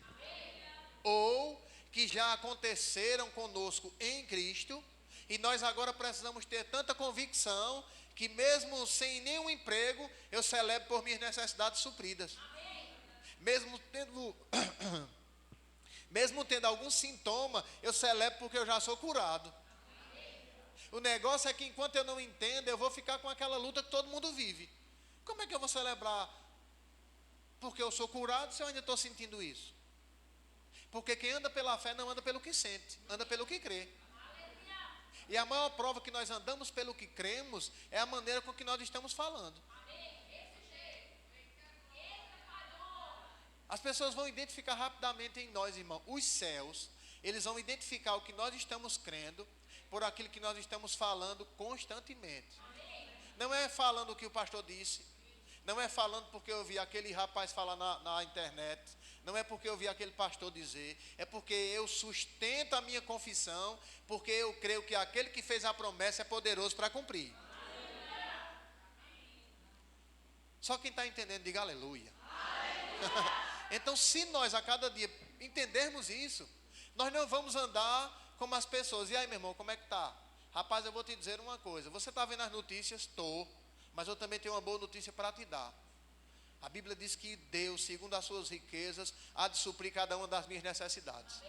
Ou que já aconteceram conosco em Cristo E nós agora precisamos ter tanta convicção que mesmo sem nenhum emprego, eu celebro por minhas necessidades supridas. Mesmo tendo, mesmo tendo algum sintoma, eu celebro porque eu já sou curado. O negócio é que enquanto eu não entendo, eu vou ficar com aquela luta que todo mundo vive. Como é que eu vou celebrar porque eu sou curado se eu ainda estou sentindo isso? Porque quem anda pela fé não anda pelo que sente, anda pelo que crê. E a maior prova que nós andamos pelo que cremos é a maneira com que nós estamos falando. As pessoas vão identificar rapidamente em nós, irmão, os céus. Eles vão identificar o que nós estamos crendo por aquilo que nós estamos falando constantemente. Não é falando o que o pastor disse. Não é falando porque eu vi aquele rapaz falar na internet. Não é porque eu vi aquele pastor dizer. É porque eu sustento a minha confissão. Porque eu creio que aquele que fez a promessa é poderoso para cumprir. Só quem está entendendo, diga aleluia. Então, se nós a cada dia entendermos isso, nós não vamos andar como as pessoas. E aí, meu irmão, como é que está? Rapaz, eu vou te dizer uma coisa. Você está vendo as notícias? Estou. Mas eu também tenho uma boa notícia para te dar. A Bíblia diz que Deus, segundo as suas riquezas, há de suprir cada uma das minhas necessidades.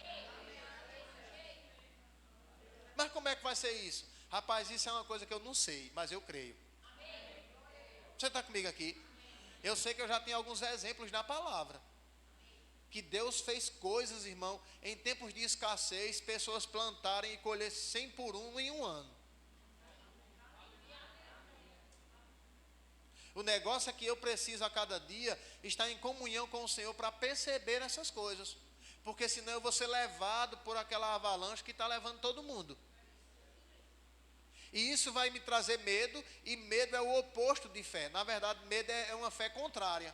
Mas como é que vai ser isso? Rapaz, isso é uma coisa que eu não sei, mas eu creio. Você está comigo aqui? Eu sei que eu já tenho alguns exemplos na palavra. Que Deus fez coisas, irmão, em tempos de escassez, pessoas plantarem e colher 100 por 1 em um ano. O negócio é que eu preciso a cada dia estar em comunhão com o Senhor para perceber essas coisas. Porque senão eu vou ser levado por aquela avalanche que está levando todo mundo. E isso vai me trazer medo, e medo é o oposto de fé. Na verdade, medo é uma fé contrária.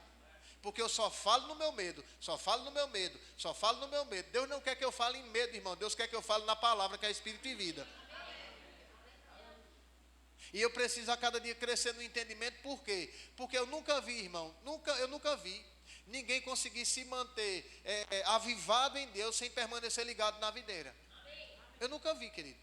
Porque eu só falo no meu medo, só falo no meu medo, só falo no meu medo. Deus não quer que eu fale em medo, irmão. Deus quer que eu fale na palavra, que é Espírito e vida. E eu preciso a cada dia crescer no entendimento. Por quê? Porque eu nunca vi, irmão, eu nunca vi ninguém conseguir se manter avivado em Deus sem permanecer ligado na videira. Eu nunca vi, querido.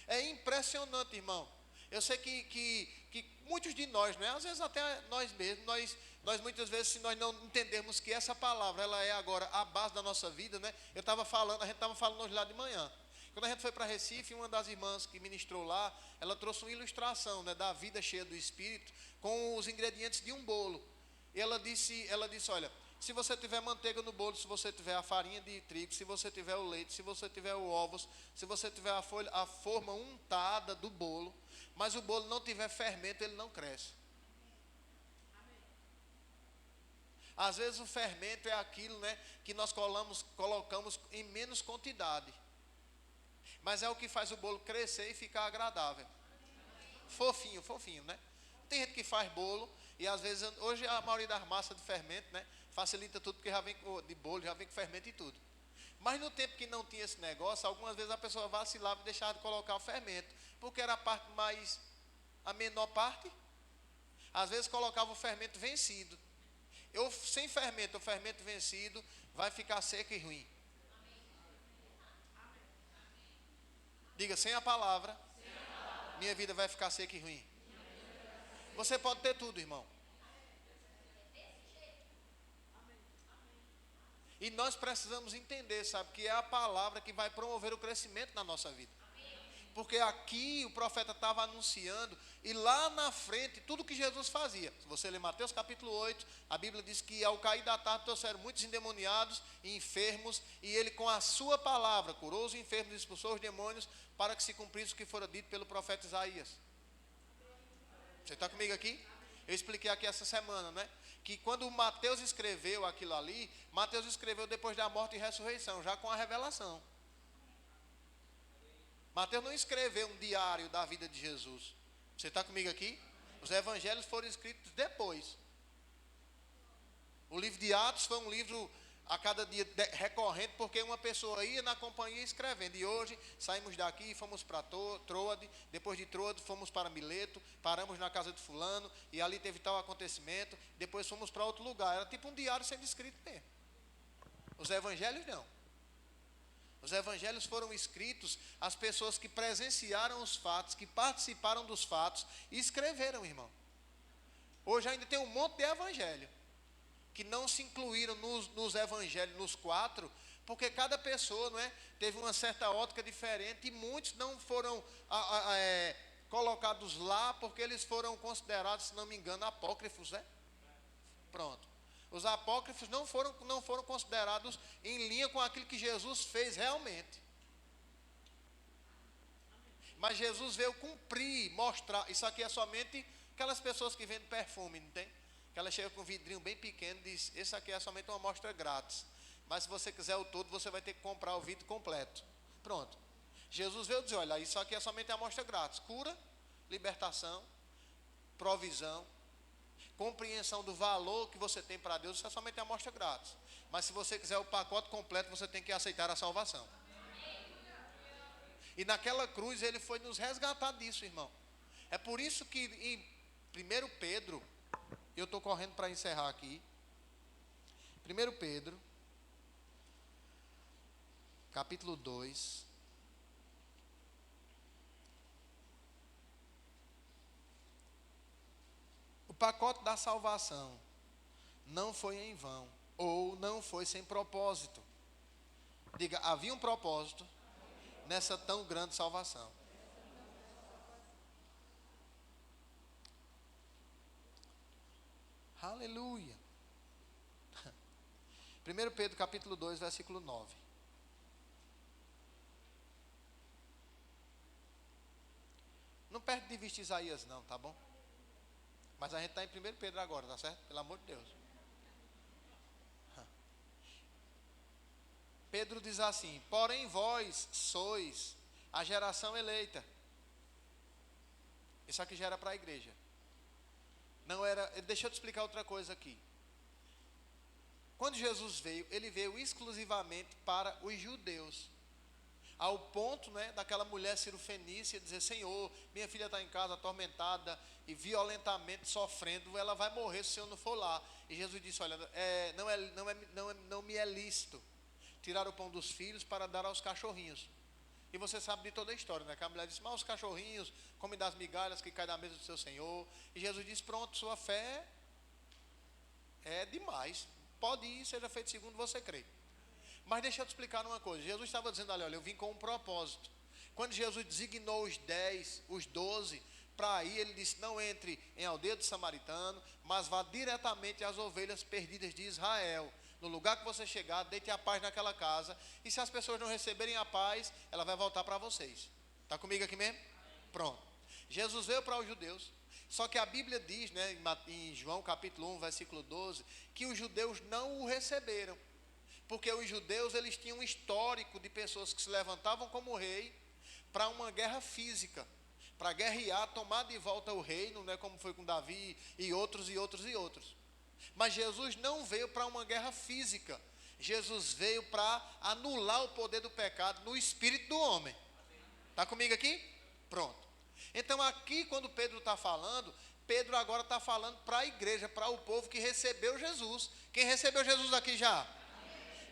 É impressionante, irmão. Eu sei que muitos de nós, né, às vezes até nós mesmos, nós muitas vezes, se nós não entendermos que essa palavra, ela é agora a base da nossa vida, né? A gente estava falando hoje lá de manhã. Quando a gente foi para Recife, uma das irmãs que ministrou lá, ela trouxe uma ilustração, né, da vida cheia do Espírito, com os ingredientes de um bolo. E ela disse, olha, se você tiver manteiga no bolo, se você tiver a farinha de trigo, se você tiver o leite, se você tiver o ovos, se você tiver a forma untada do bolo, mas o bolo não tiver fermento, ele não cresce. Às vezes o fermento é aquilo, né, que nós colocamos em menos quantidade. Mas é o que faz o bolo crescer e ficar agradável. Fofinho, fofinho, né? Tem gente que faz bolo e às vezes, hoje a maioria das massas de fermento, né, facilita tudo porque já vem de bolo, já vem com fermento e tudo. Mas no tempo que não tinha esse negócio, algumas vezes a pessoa vacilava e deixava de colocar o fermento, porque era a menor parte. Às vezes colocava o fermento vencido. Sem fermento, o fermento vencido vai ficar seco e ruim. Diga, sem a palavra, minha vida vai ficar seca e ruim. Você pode ter tudo, irmão. E nós precisamos entender, sabe, que é a palavra que vai promover o crescimento na nossa vida. Porque aqui o profeta estava anunciando, e lá na frente, tudo que Jesus fazia. Se você ler Mateus capítulo 8, a Bíblia diz que ao cair da tarde trouxeram muitos endemoniados e enfermos, e ele com a sua palavra curou os enfermos e expulsou os demônios, para que se cumprisse o que fora dito pelo profeta Isaías. Você está comigo aqui? Eu expliquei aqui essa semana, né? Que quando Mateus escreveu aquilo ali, Mateus escreveu depois da morte e ressurreição, já com a revelação. Mateus não escreveu um diário da vida de Jesus. Você está comigo aqui? Os evangelhos foram escritos depois. O livro de Atos foi um livro a cada dia recorrente, porque uma pessoa ia na companhia escrevendo. E hoje saímos daqui e fomos para Troade, depois de Troade fomos para Mileto, paramos na casa de fulano, e ali teve tal acontecimento, depois fomos para outro lugar. Era tipo um diário sendo escrito mesmo. Os evangelhos não. Os evangelhos foram escritos às pessoas que presenciaram os fatos, que participaram dos fatos e escreveram, irmão. Hoje ainda tem um monte de evangelho que não se incluíram nos evangelhos, nos 4, porque cada pessoa, não é, teve uma certa ótica diferente e muitos não foram colocados lá porque eles foram considerados, se não me engano, apócrifos, né? Pronto. Os apócrifos não foram considerados em linha com aquilo que Jesus fez realmente. Mas Jesus veio cumprir, mostrar. Isso aqui é somente aquelas pessoas que vendem perfume, não tem? Que ela chega com um vidrinho bem pequeno e diz: esse aqui é somente uma amostra grátis. Mas se você quiser o todo, você vai ter que comprar o vidro completo. Pronto. Jesus veio dizer: olha, isso aqui é somente a amostra grátis. Cura, libertação, provisão, compreensão do valor que você tem para Deus, isso é somente a amostra grátis. Mas se você quiser o pacote completo, você tem que aceitar a salvação. E naquela cruz ele foi nos resgatar disso, irmão. É por isso que em 1 Pedro, eu estou correndo para encerrar aqui. 1 Pedro, capítulo 2. O pacote da salvação não foi em vão, ou não foi sem propósito. Diga, havia um propósito nessa tão grande salvação. Aleluia. 1 Pedro capítulo 2, versículo 9. Não perde de vista Isaías não, tá bom? Mas a gente está em 1 Pedro agora, tá certo? Pelo amor de Deus. Pedro diz assim: porém vós sois a geração eleita. Isso aqui já era para a igreja. Não era. Deixa eu te explicar outra coisa aqui. Quando Jesus veio, ele veio exclusivamente para os judeus. Ao ponto, né, daquela mulher cirofenícia dizer: Senhor, minha filha está em casa atormentada e violentamente sofrendo, ela vai morrer se o Senhor não for lá. E Jesus disse: olha, não me é lícito tirar o pão dos filhos para dar aos cachorrinhos. E você sabe de toda a história, né? Que a mulher disse: mas os cachorrinhos comem das migalhas que caem da mesa do seu Senhor. E Jesus disse: pronto, sua fé é demais. Pode ir, seja feito segundo você crê. Mas deixa eu te explicar uma coisa. Jesus estava dizendo: olha, eu vim com um propósito. Quando Jesus designou os 12, para ir, ele disse: não entre em aldeia de samaritano, mas vá diretamente às ovelhas perdidas de Israel. No lugar que você chegar, deite a paz naquela casa. E se as pessoas não receberem a paz, ela vai voltar para vocês. Está comigo aqui mesmo? Pronto. Jesus veio para os judeus. Só que a Bíblia diz, né, em João capítulo 1, versículo 12, que os judeus não o receberam. Porque os judeus, eles tinham um histórico de pessoas que se levantavam como rei para uma guerra física. Para guerrear, tomar de volta o reino, né, como foi com Davi e outros. Mas Jesus não veio para uma guerra física. Jesus veio para anular o poder do pecado no espírito do homem. Está comigo aqui? Pronto. Então aqui, quando Pedro está falando, Pedro agora está falando para a igreja, para o povo que recebeu Jesus. Quem recebeu Jesus aqui já?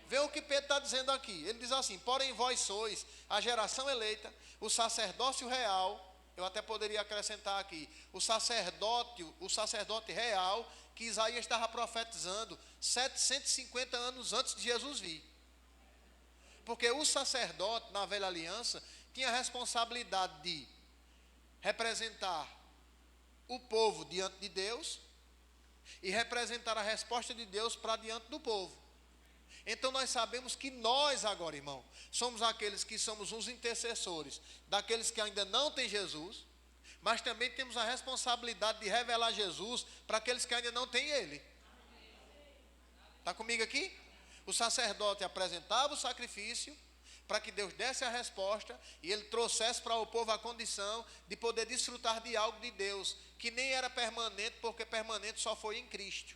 Vê o que Pedro está dizendo aqui. Ele diz assim: porém vós sois a geração eleita, o sacerdócio real. Eu até poderia acrescentar aqui: o sacerdote real, que Isaías estava profetizando 750 anos antes de Jesus vir. Porque o sacerdote, na velha aliança, tinha a responsabilidade de representar o povo diante de Deus e representar a resposta de Deus para diante do povo. Então nós sabemos que nós agora, irmão, somos aqueles que somos os intercessores daqueles que ainda não têm Jesus, mas também temos a responsabilidade de revelar Jesus para aqueles que ainda não têm Ele. Está comigo aqui? O sacerdote apresentava o sacrifício para que Deus desse a resposta e ele trouxesse para o povo a condição de poder desfrutar de algo de Deus, que nem era permanente, porque permanente só foi em Cristo.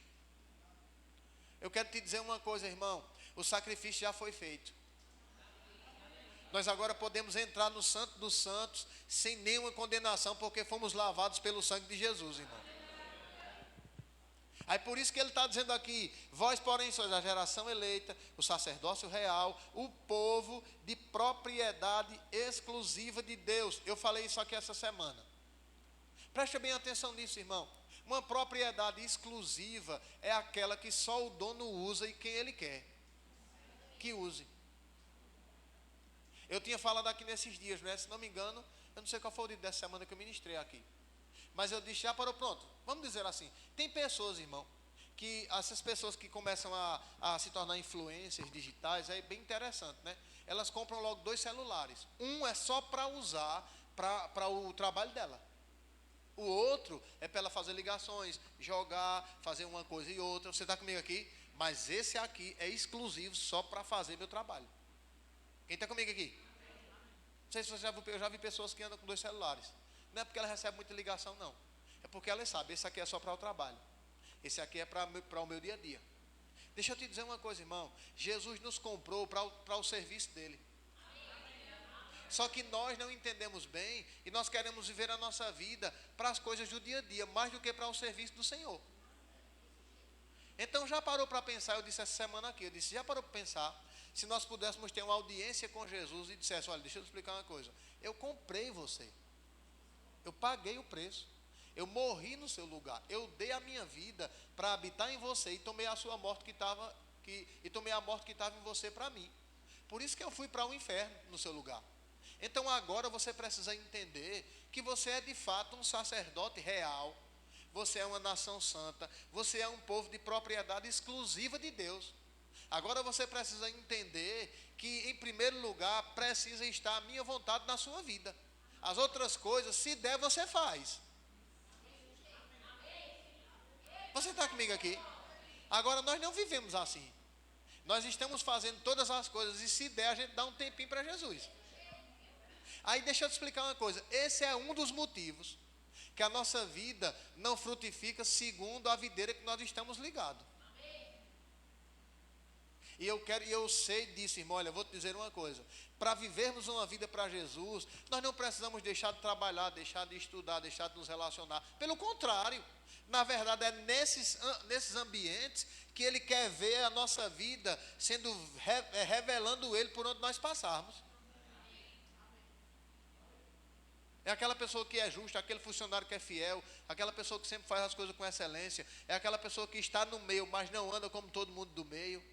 Eu quero te dizer uma coisa, irmão: o sacrifício já foi feito. Nós agora podemos entrar no Santo dos Santos sem nenhuma condenação, porque fomos lavados pelo sangue de Jesus, irmão. Aí por isso que ele está dizendo aqui: vós, porém, sois a geração eleita, o sacerdócio real, o povo de propriedade exclusiva de Deus. Eu falei isso aqui essa semana. Preste bem atenção nisso, irmão. Uma propriedade exclusiva é aquela que só o dono usa e quem ele quer que use. Eu tinha falado aqui nesses dias, né? Se não me engano, eu não sei qual foi o dia dessa semana que eu ministrei aqui. Mas eu disse, já parou, pronto. Vamos dizer assim, tem pessoas, irmão, que essas pessoas que começam a se tornar influencers digitais, é bem interessante, né? Elas compram logo 2 celulares. Um é só para usar para o trabalho dela. O outro é para ela fazer ligações, jogar, fazer uma coisa e outra. Você está comigo aqui? Mas esse aqui é exclusivo só para fazer meu trabalho. Quem está comigo aqui? Não sei se você já viu, eu já vi pessoas que andam com 2 celulares. Não é porque ela recebe muita ligação, não. É porque ela sabe, esse aqui é só para o trabalho. Esse aqui é para o meu dia a dia. Deixa eu te dizer uma coisa, irmão. Jesus nos comprou para o serviço dele. Só que nós não entendemos bem e nós queremos viver a nossa vida para as coisas do dia a dia, mais do que para o serviço do Senhor. Então já parou para pensar, eu disse essa semana aqui, eu disse, já parou para pensar, se nós pudéssemos ter uma audiência com Jesus e dissesse, olha, deixa eu te explicar uma coisa, eu comprei você, eu paguei o preço, eu morri no seu lugar, eu dei a minha vida para habitar em você e tomei a sua morte tomei a morte que estava em você para mim. Por isso que eu fui para o inferno no seu lugar. Então agora você precisa entender que você é de fato um sacerdote real, você é uma nação santa, você é um povo de propriedade exclusiva de Deus. Agora você precisa entender que em primeiro lugar precisa estar a minha vontade na sua vida. As outras coisas, se der, você faz. Você está comigo aqui? Agora nós não vivemos assim. Nós estamos fazendo todas as coisas e se der a gente dá um tempinho para Jesus. Aí deixa eu te explicar uma coisa. Esse é um dos motivos que a nossa vida não frutifica segundo a videira que nós estamos ligados. E eu sei disso, irmão. Olha, eu vou te dizer uma coisa. Para vivermos uma vida para Jesus, nós não precisamos deixar de trabalhar, deixar de estudar, deixar de nos relacionar. Pelo contrário, na verdade é nesses ambientes que Ele quer ver a nossa vida sendo revelando Ele por onde nós passarmos. É aquela pessoa que é justa, aquele funcionário que é fiel, aquela pessoa que sempre faz as coisas com excelência, é aquela pessoa que está no meio, mas não anda como todo mundo do meio.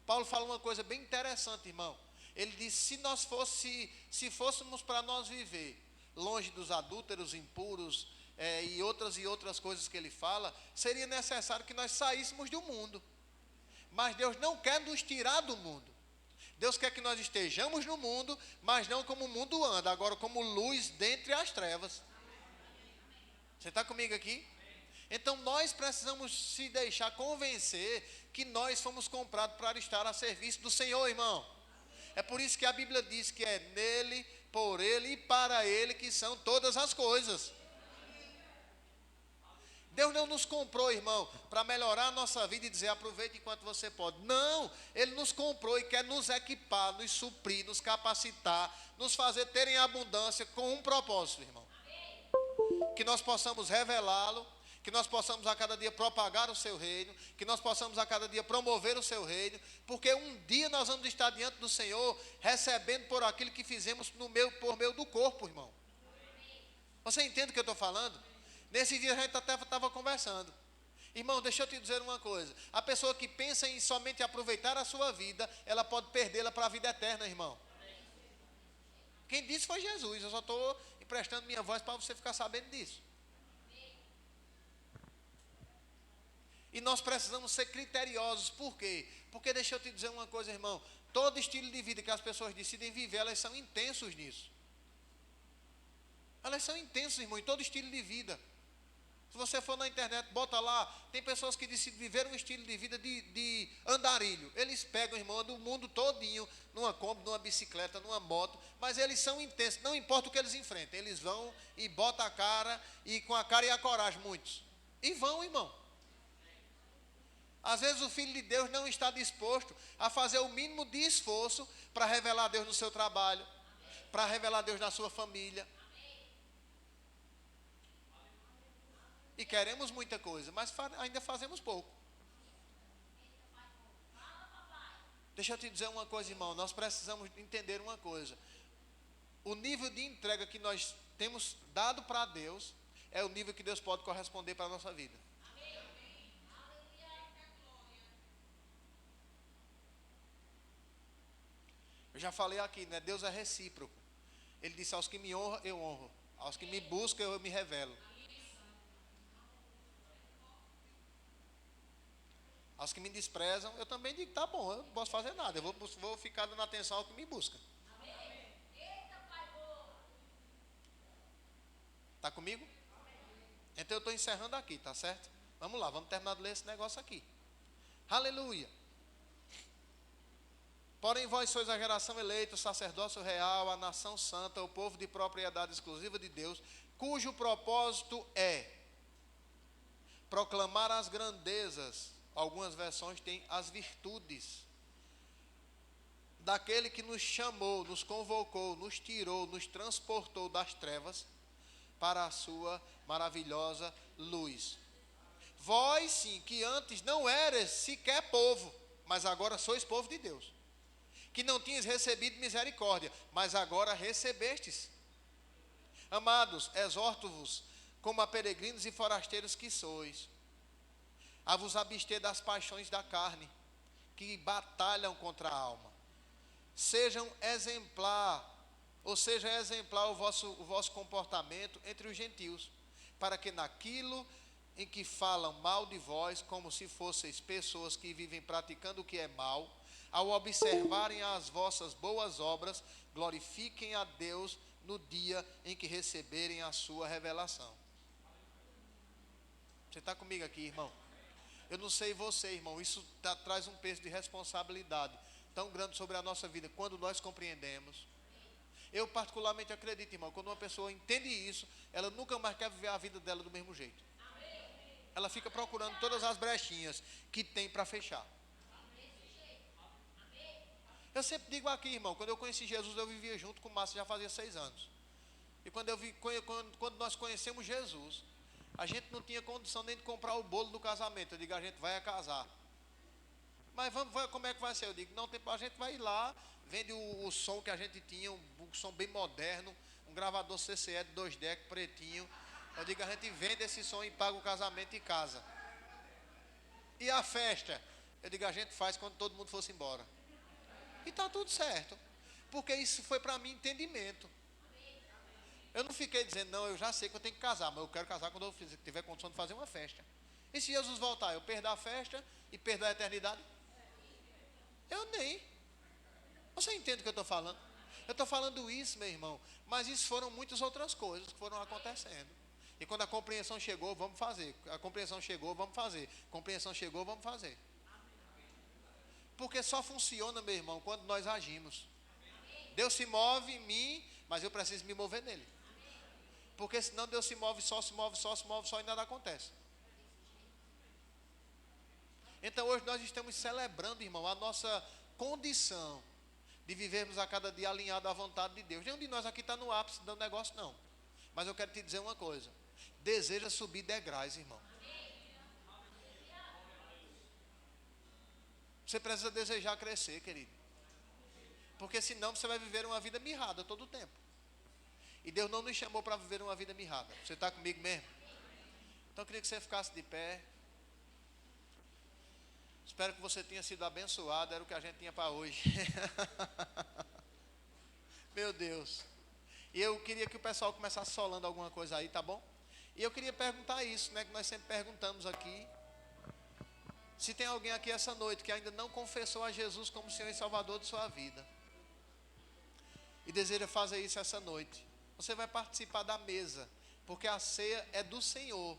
Paulo fala uma coisa bem interessante, irmão. Ele diz, se fôssemos para nós viver longe dos adúlteros, impuros, e outras coisas que ele fala, seria necessário que nós saíssemos do mundo. Mas Deus não quer nos tirar do mundo. Deus quer que nós estejamos no mundo, mas não como o mundo anda, agora como luz dentre as trevas. Você está comigo aqui? Então nós precisamos se deixar convencer que nós fomos comprados para estar a serviço do Senhor, irmão. É por isso que a Bíblia diz que é nele, por ele e para ele que são todas as coisas. Deus não nos comprou, irmão, para melhorar a nossa vida e dizer aproveite enquanto você pode. Não, Ele nos comprou e quer nos equipar, nos suprir, nos capacitar, nos fazer ter em abundância com um propósito, irmão. Que nós possamos revelá-lo, que nós possamos a cada dia propagar o seu reino, que nós possamos a cada dia promover o seu reino, porque um dia nós vamos estar diante do Senhor, recebendo por aquilo que fizemos por meio do corpo, irmão. Você entende o que eu estou falando? Nesse dia a gente até estava conversando. Irmão, deixa eu te dizer uma coisa. A pessoa que pensa em somente aproveitar a sua vida, ela pode perdê-la para a vida eterna, irmão. Quem disse foi Jesus. Eu só estou emprestando minha voz para você ficar sabendo disso. E nós precisamos ser criteriosos. Por quê? Porque deixa eu te dizer uma coisa, irmão. Todo estilo de vida que as pessoas decidem viver, elas são intensos nisso. Elas são intensas, irmão, em todo estilo de vida. Se você for na internet, bota lá, tem pessoas que decidem viver um estilo de vida de andarilho. Eles pegam, irmão, do mundo todinho, numa Kombi, numa bicicleta, numa moto, mas eles são intensos, não importa o que eles enfrentem, eles vão e botam a cara, e com a cara e a coragem, muitos. E vão, irmão. Às vezes o Filho de Deus não está disposto a fazer o mínimo de esforço para revelar Deus no seu trabalho, para revelar Deus na sua família. E queremos muita coisa, mas ainda fazemos pouco. Deixa eu te dizer uma coisa, irmão. Nós precisamos entender uma coisa. O nível de entrega que nós temos dado para Deus é o nível que Deus pode corresponder para a nossa vida. Eu já falei aqui, né? Deus é recíproco. Ele disse: aos que me honram, eu honro. Aos que me buscam, eu me revelo. Aos que me desprezam, eu também digo: tá bom, eu não posso fazer nada. Eu vou ficar dando atenção ao que me busca. Está comigo? Então eu estou encerrando aqui, tá certo? Vamos lá, vamos terminar de ler esse negócio aqui. Aleluia. Porém vós sois a geração eleita, o sacerdócio real, a nação santa, o povo de propriedade exclusiva de Deus, cujo propósito é proclamar as grandezas, algumas versões têm as virtudes, daquele que nos chamou, nos convocou, nos tirou, nos transportou das trevas para a sua maravilhosa luz. Vós sim, que antes não eras sequer povo, mas agora sois povo de Deus. Que não tinhas recebido misericórdia, mas agora recebestes. Amados, exorto-vos, como a peregrinos e forasteiros que sois, a vos abster das paixões da carne, que batalham contra a alma. Seja exemplar o vosso comportamento entre os gentios, para que naquilo em que falam mal de vós, como se fosseis pessoas que vivem praticando o que é mal, ao observarem as vossas boas obras, glorifiquem a Deus no dia em que receberem a sua revelação. Você está comigo aqui, irmão? Eu não sei você, irmão, isso traz um peso de responsabilidade tão grande sobre a nossa vida, quando nós compreendemos. Eu particularmente acredito, irmão, quando uma pessoa entende isso, ela nunca mais quer viver a vida dela do mesmo jeito. Ela fica procurando todas as brechinhas que tem para fechar. Eu sempre digo aqui, irmão, quando eu conheci Jesus, eu vivia junto com o Márcio, já fazia 6 anos. E quando nós conhecemos Jesus, a gente não tinha condição nem de comprar o bolo do casamento. Eu digo: a gente vai casar. Mas como é que vai ser? Eu digo: não, a gente vai ir lá, vende o som que a gente tinha, um som bem moderno, um gravador CCE de 2 decks, pretinho. Eu digo: a gente vende esse som e paga o casamento e casa. E a festa? Eu digo: a gente faz quando todo mundo fosse embora. E está tudo certo, porque isso foi para mim entendimento. Eu não fiquei dizendo: não, eu já sei que eu tenho que casar, mas eu quero casar quando eu tiver condição de fazer uma festa. E se Jesus voltar, eu perder a festa e perder a eternidade? Eu nem. Você entende o que eu estou falando? Eu estou falando isso, meu irmão, mas isso foram muitas outras coisas que foram acontecendo. E quando a compreensão chegou, vamos fazer. A compreensão chegou, vamos fazer. A compreensão chegou, vamos fazer. Porque só funciona, meu irmão, quando nós agimos. Deus se move em mim, mas eu preciso me mover nele. Porque senão Deus se move só e nada acontece. Então hoje nós estamos celebrando, irmão, a nossa condição de vivermos a cada dia alinhado à vontade de Deus. Nenhum de nós aqui está no ápice do negócio, não. Mas eu quero te dizer uma coisa: deseja subir degraus, irmão. Você precisa desejar crescer, querido. Porque senão você vai viver uma vida mirrada todo o tempo. E Deus não nos chamou para viver uma vida mirrada. Você está comigo mesmo? Então eu queria que você ficasse de pé. Espero que você tenha sido abençoado. Era o que a gente tinha para hoje. Meu Deus. E eu queria que o pessoal começasse solando alguma coisa aí, tá bom? E eu queria perguntar isso, né? Que nós sempre perguntamos aqui. Se tem alguém aqui essa noite que ainda não confessou a Jesus como Senhor e Salvador de sua vida, e deseja fazer isso essa noite, você vai participar da mesa, porque a ceia é do Senhor,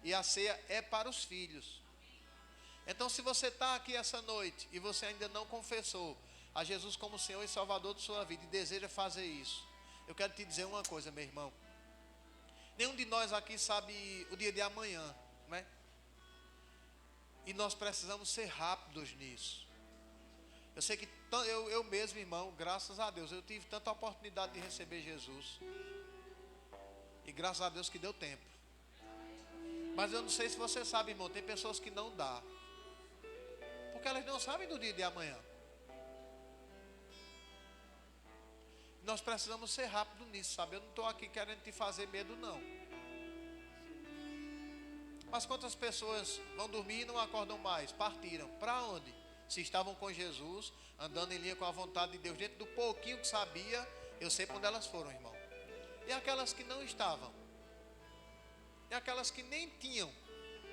e a ceia é para os filhos. Então, se você está aqui essa noite, e você ainda não confessou a Jesus como Senhor e Salvador de sua vida, e deseja fazer isso, eu quero te dizer uma coisa, meu irmão. Nenhum de nós aqui sabe o dia de amanhã, não é? E nós precisamos ser rápidos nisso. Eu sei que eu mesmo, irmão, graças a Deus, eu tive tanta oportunidade de receber Jesus. E graças a Deus que deu tempo. Mas eu não sei se você sabe, irmão, tem pessoas que não dá. Porque elas não sabem do dia de amanhã. Nós precisamos ser rápidos nisso, sabe? Eu não estou aqui querendo te fazer medo, não. Mas quantas pessoas vão dormir e não acordam mais? Partiram. Para onde? Se estavam com Jesus, andando em linha com a vontade de Deus, dentro do pouquinho que sabia, eu sei para onde elas foram, irmão. E aquelas que não estavam? E aquelas que nem tinham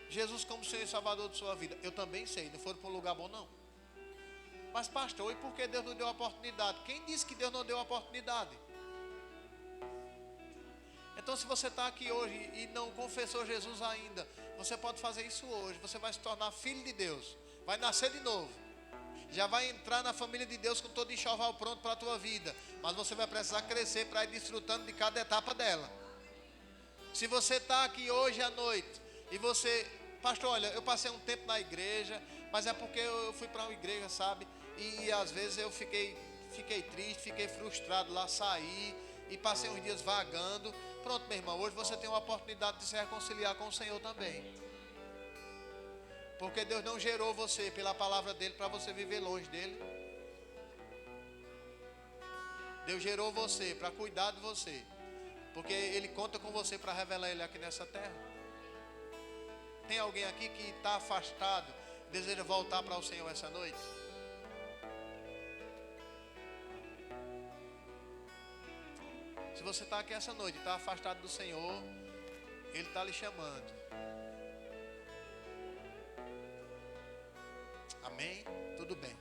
Jesus como Senhor e Salvador de sua vida? Eu também sei, não foram para um lugar bom, não. Mas pastor, e por que Deus não deu a oportunidade? Quem disse que Deus não deu a oportunidade? Então se você está aqui hoje e não confessou Jesus ainda, você pode fazer isso hoje. Você vai se tornar filho de Deus, vai nascer de novo, já vai entrar na família de Deus com todo enxoval pronto para a tua vida. Mas você vai precisar crescer para ir desfrutando de cada etapa dela. Se você está aqui hoje à noite e você, pastor, olha, eu passei um tempo na igreja, mas é porque eu fui para uma igreja, sabe? E às vezes eu fiquei triste, fiquei frustrado lá, saí e passei uns dias vagando. Pronto, meu irmão, hoje você tem uma oportunidade de se reconciliar com o Senhor também. Porque Deus não gerou você pela palavra dele para você viver longe dele. Deus gerou você para cuidar de você, porque Ele conta com você para revelar Ele aqui nessa terra. Tem alguém aqui que está afastado, deseja voltar para o Senhor essa noite? Se você está aqui essa noite, está afastado do Senhor, Ele está lhe chamando. Amém? Tudo bem.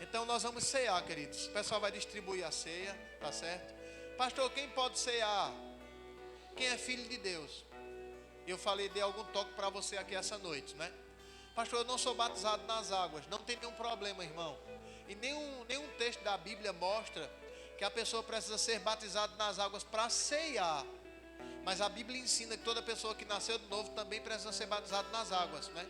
Então nós vamos cear, queridos. O pessoal vai distribuir a ceia, tá certo? Pastor, quem pode cear? Quem é filho de Deus? Eu falei, dei algum toque para você aqui essa noite, né? Pastor, eu não sou batizado nas águas. Não tem nenhum problema, irmão. E nenhum texto da Bíblia mostra que a pessoa precisa ser batizada nas águas para ceiar. Mas a Bíblia ensina que toda pessoa que nasceu de novo também precisa ser batizada nas águas, né?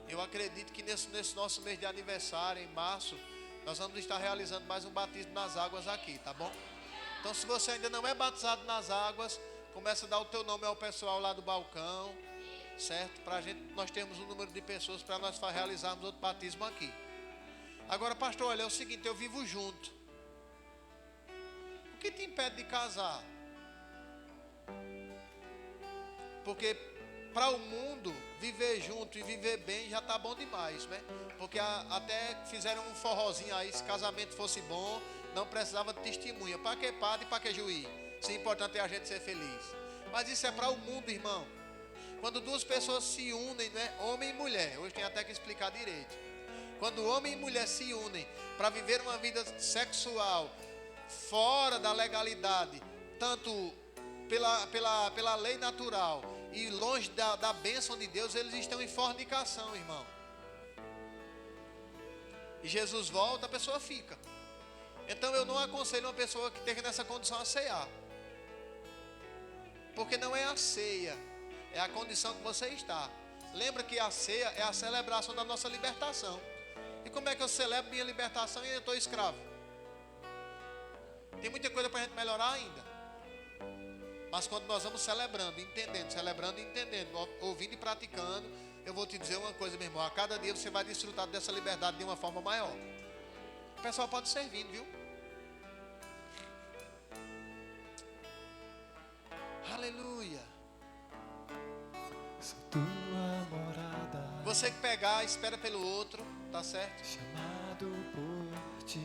Eu acredito que nesse nosso mês de aniversário, em março, nós vamos estar realizando mais um batismo nas águas aqui, tá bom? Então, se você ainda não é batizado nas águas, começa a dar o teu nome ao pessoal lá do balcão, certo? Para a gente, nós temos um número de pessoas para nós realizarmos outro batismo aqui. Agora, pastor, olha, é o seguinte, eu vivo junto. O que te impede de casar? Porque para o mundo, viver junto e viver bem já está bom demais, né? Porque até fizeram um forrozinho aí, se casamento fosse bom, não precisava de testemunha. Para que padre e para que juiz? Se o importante é a gente ser feliz. Mas isso é para o mundo, irmão. Quando duas pessoas se unem, né? Homem e mulher, hoje tem até que explicar direito. Quando homem e mulher se unem para viver uma vida sexual fora da legalidade, tanto pela lei natural e longe da bênção de Deus, eles estão em fornicação, irmão. E Jesus volta, a pessoa fica. Então eu não aconselho uma pessoa que esteja nessa condição a ceiar. Porque não é a ceia, é a condição que você está. Lembra que a ceia é a celebração da nossa libertação. E como é que eu celebro minha libertação e eu estou escravo? Tem muita coisa para a gente melhorar ainda. Mas quando nós vamos celebrando e entendendo, ouvindo e praticando, eu vou te dizer uma coisa, meu irmão, a cada dia você vai desfrutar dessa liberdade de uma forma maior. O pessoal pode servir, viu? Aleluia. Sou tua morada. Você que pegar, espera pelo outro, tá certo? Chamado por ti,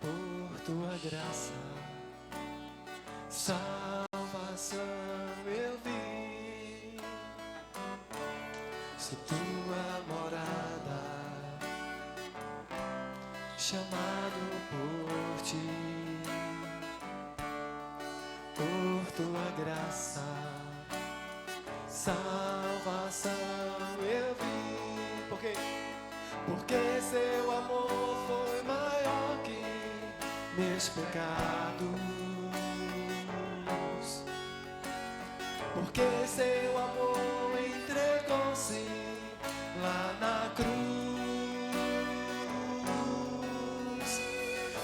por tua graça, salvação eu vi. Sou tua morada, chamado por ti, por tua graça, salvação eu vi. Por quê? Porque seu amor foi maior que meus pecados. Porque seu amor entregou-se lá na cruz.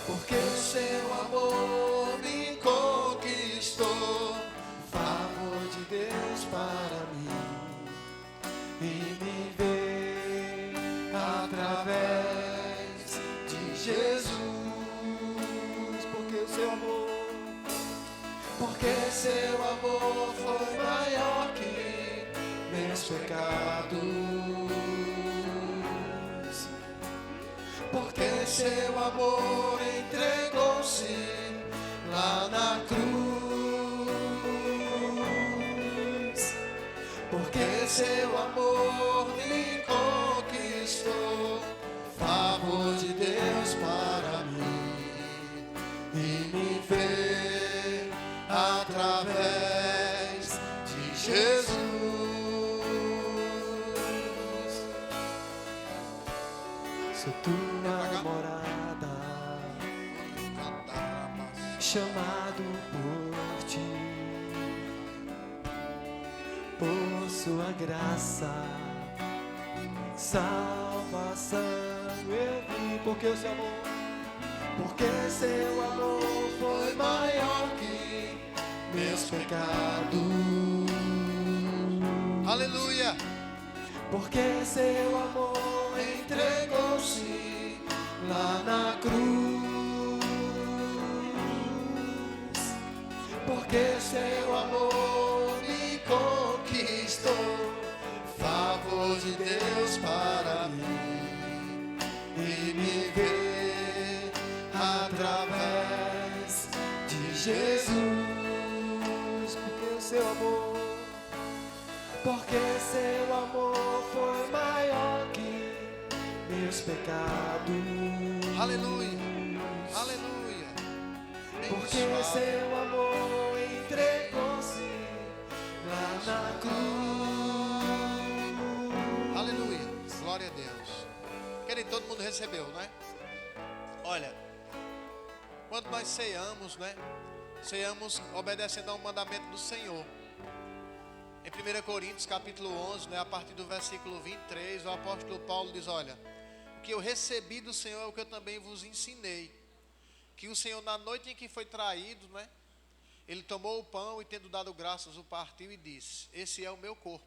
Porque seu amor me conquistou. O favor de Deus porque seu amor foi maior que meus pecados. Porque seu amor entregou-se lá na cruz. Porque seu amor me conquistou, favor de Deus para mim, e me vê através de Jesus. Sou tua morada, chamado por ti, por sua graça, salvação eu vi, porque o seu amor, porque seu amor foi maior que meus pecados. Aleluia. Porque seu amor entregou-se lá na cruz. Porque seu amor me conquistou, favor de Deus para mim, e me vê através de Jesus. Porque o seu amor, porque seu amor foi maior que meus pecados. Aleluia. Aleluia. Porque seu amor entregou-se lá na cruz. Aleluia. Glória a Deus. Querido, todo mundo recebeu, né? Olha, quando nós ceamos, né? Ceamos obedecendo ao mandamento do Senhor. Em 1 Coríntios capítulo 11, né, a partir do versículo 23, o apóstolo Paulo diz: olha, o que eu recebi do Senhor é o que eu também vos ensinei. Que o Senhor, na noite em que foi traído, né, ele tomou o pão e, tendo dado graças, o partiu e disse: esse é o meu corpo,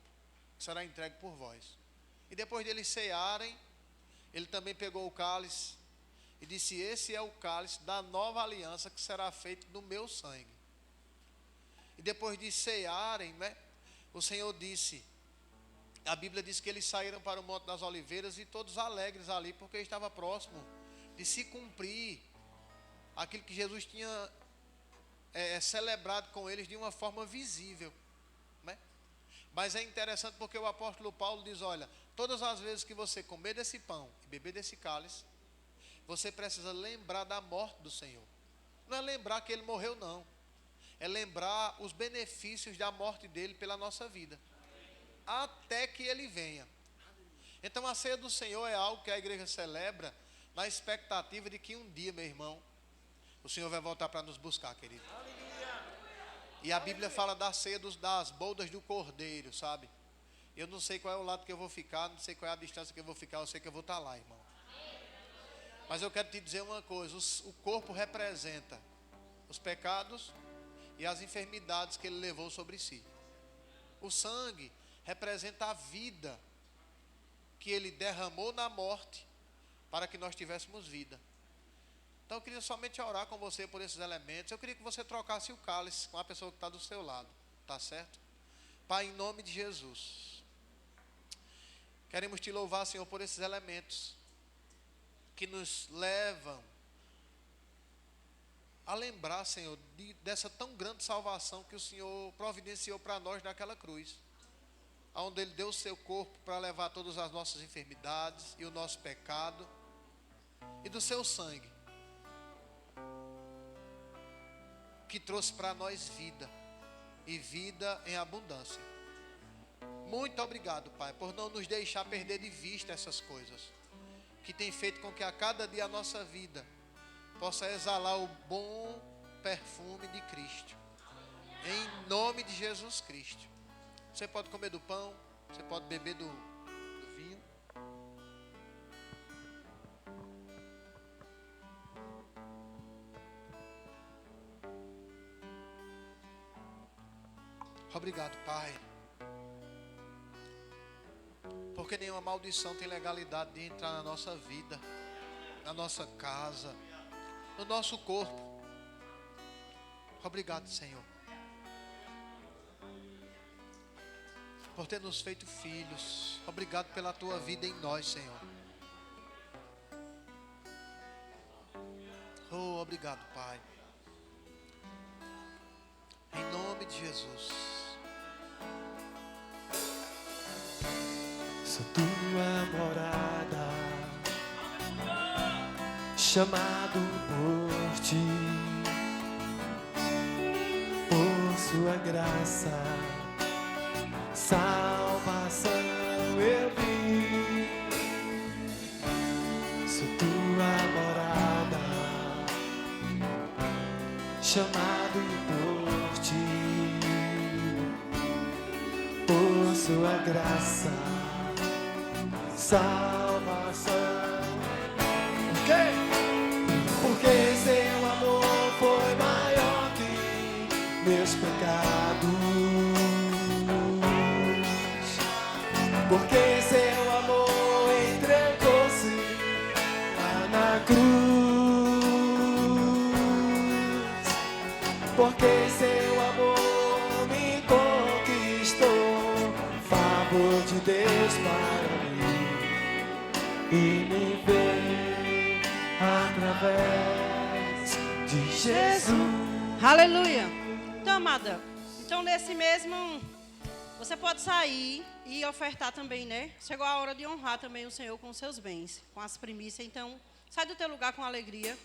que será entregue por vós. E depois de eles cearem, ele também pegou o cálice e disse: esse é o cálice da nova aliança que será feito no meu sangue. E depois de cearem, né, o Senhor disse, a Bíblia diz que eles saíram para o Monte das Oliveiras e todos alegres ali, porque estava próximo de se cumprir aquilo que Jesus tinha celebrado com eles de uma forma visível, né? Mas é interessante porque o apóstolo Paulo diz: olha, todas as vezes que você comer desse pão e beber desse cálice, você precisa lembrar da morte do Senhor. Não é lembrar que ele morreu, não. É lembrar os benefícios da morte dele pela nossa vida, até que ele venha. Então a ceia do Senhor é algo que a igreja celebra na expectativa de que um dia, meu irmão, o Senhor vai voltar para nos buscar, querido. E a Bíblia fala da ceia das bodas do cordeiro, sabe? Eu não sei qual é o lado que eu vou ficar, não sei qual é a distância que eu vou ficar, eu sei que eu vou estar lá, irmão. Mas eu quero te dizer uma coisa: o corpo representa os pecados e as enfermidades que ele levou sobre si. O sangue representa a vida que ele derramou na morte para que nós tivéssemos vida. Então eu queria somente orar com você por esses elementos. Eu queria que você trocasse o cálice com a pessoa que está do seu lado, tá certo? Pai, em nome de Jesus, queremos te louvar, Senhor, por esses elementos que nos levam a lembrar, Senhor, dessa tão grande salvação que o Senhor providenciou para nós naquela cruz, onde Ele deu o seu corpo para levar todas as nossas enfermidades e o nosso pecado, e do seu sangue, que trouxe para nós vida, e vida em abundância. Muito obrigado, Pai, por não nos deixar perder de vista essas coisas, que tem feito com que a cada dia a nossa vida possa exalar o bom perfume de Cristo. Em nome de Jesus Cristo. Você pode comer do pão, você pode beber do vinho. Obrigado, Pai, porque nenhuma maldição tem legalidade de entrar na nossa vida, na nossa casa, no nosso corpo. Obrigado, Senhor. por ter nos feito filhos. Obrigado pela tua vida em nós, Senhor. Oh, obrigado, Pai. Em nome de Jesus. Sou tua morada, chamado por ti, por sua graça, salvação eu vi. Sou tua morada, chamado por ti, por sua graça, salvação. Porque seu amor foi maior que meus pecados. Porque seu amor entregou-se lá na cruz. Porque seu amor me conquistou, favor de Deus para mim, e me vê através de Jesus. Aleluia. Então, amada, então nesse mesmo, você pode sair e ofertar também, né? Chegou a hora de honrar também o Senhor com os seus bens, com as primícias. Então, sai do teu lugar com alegria.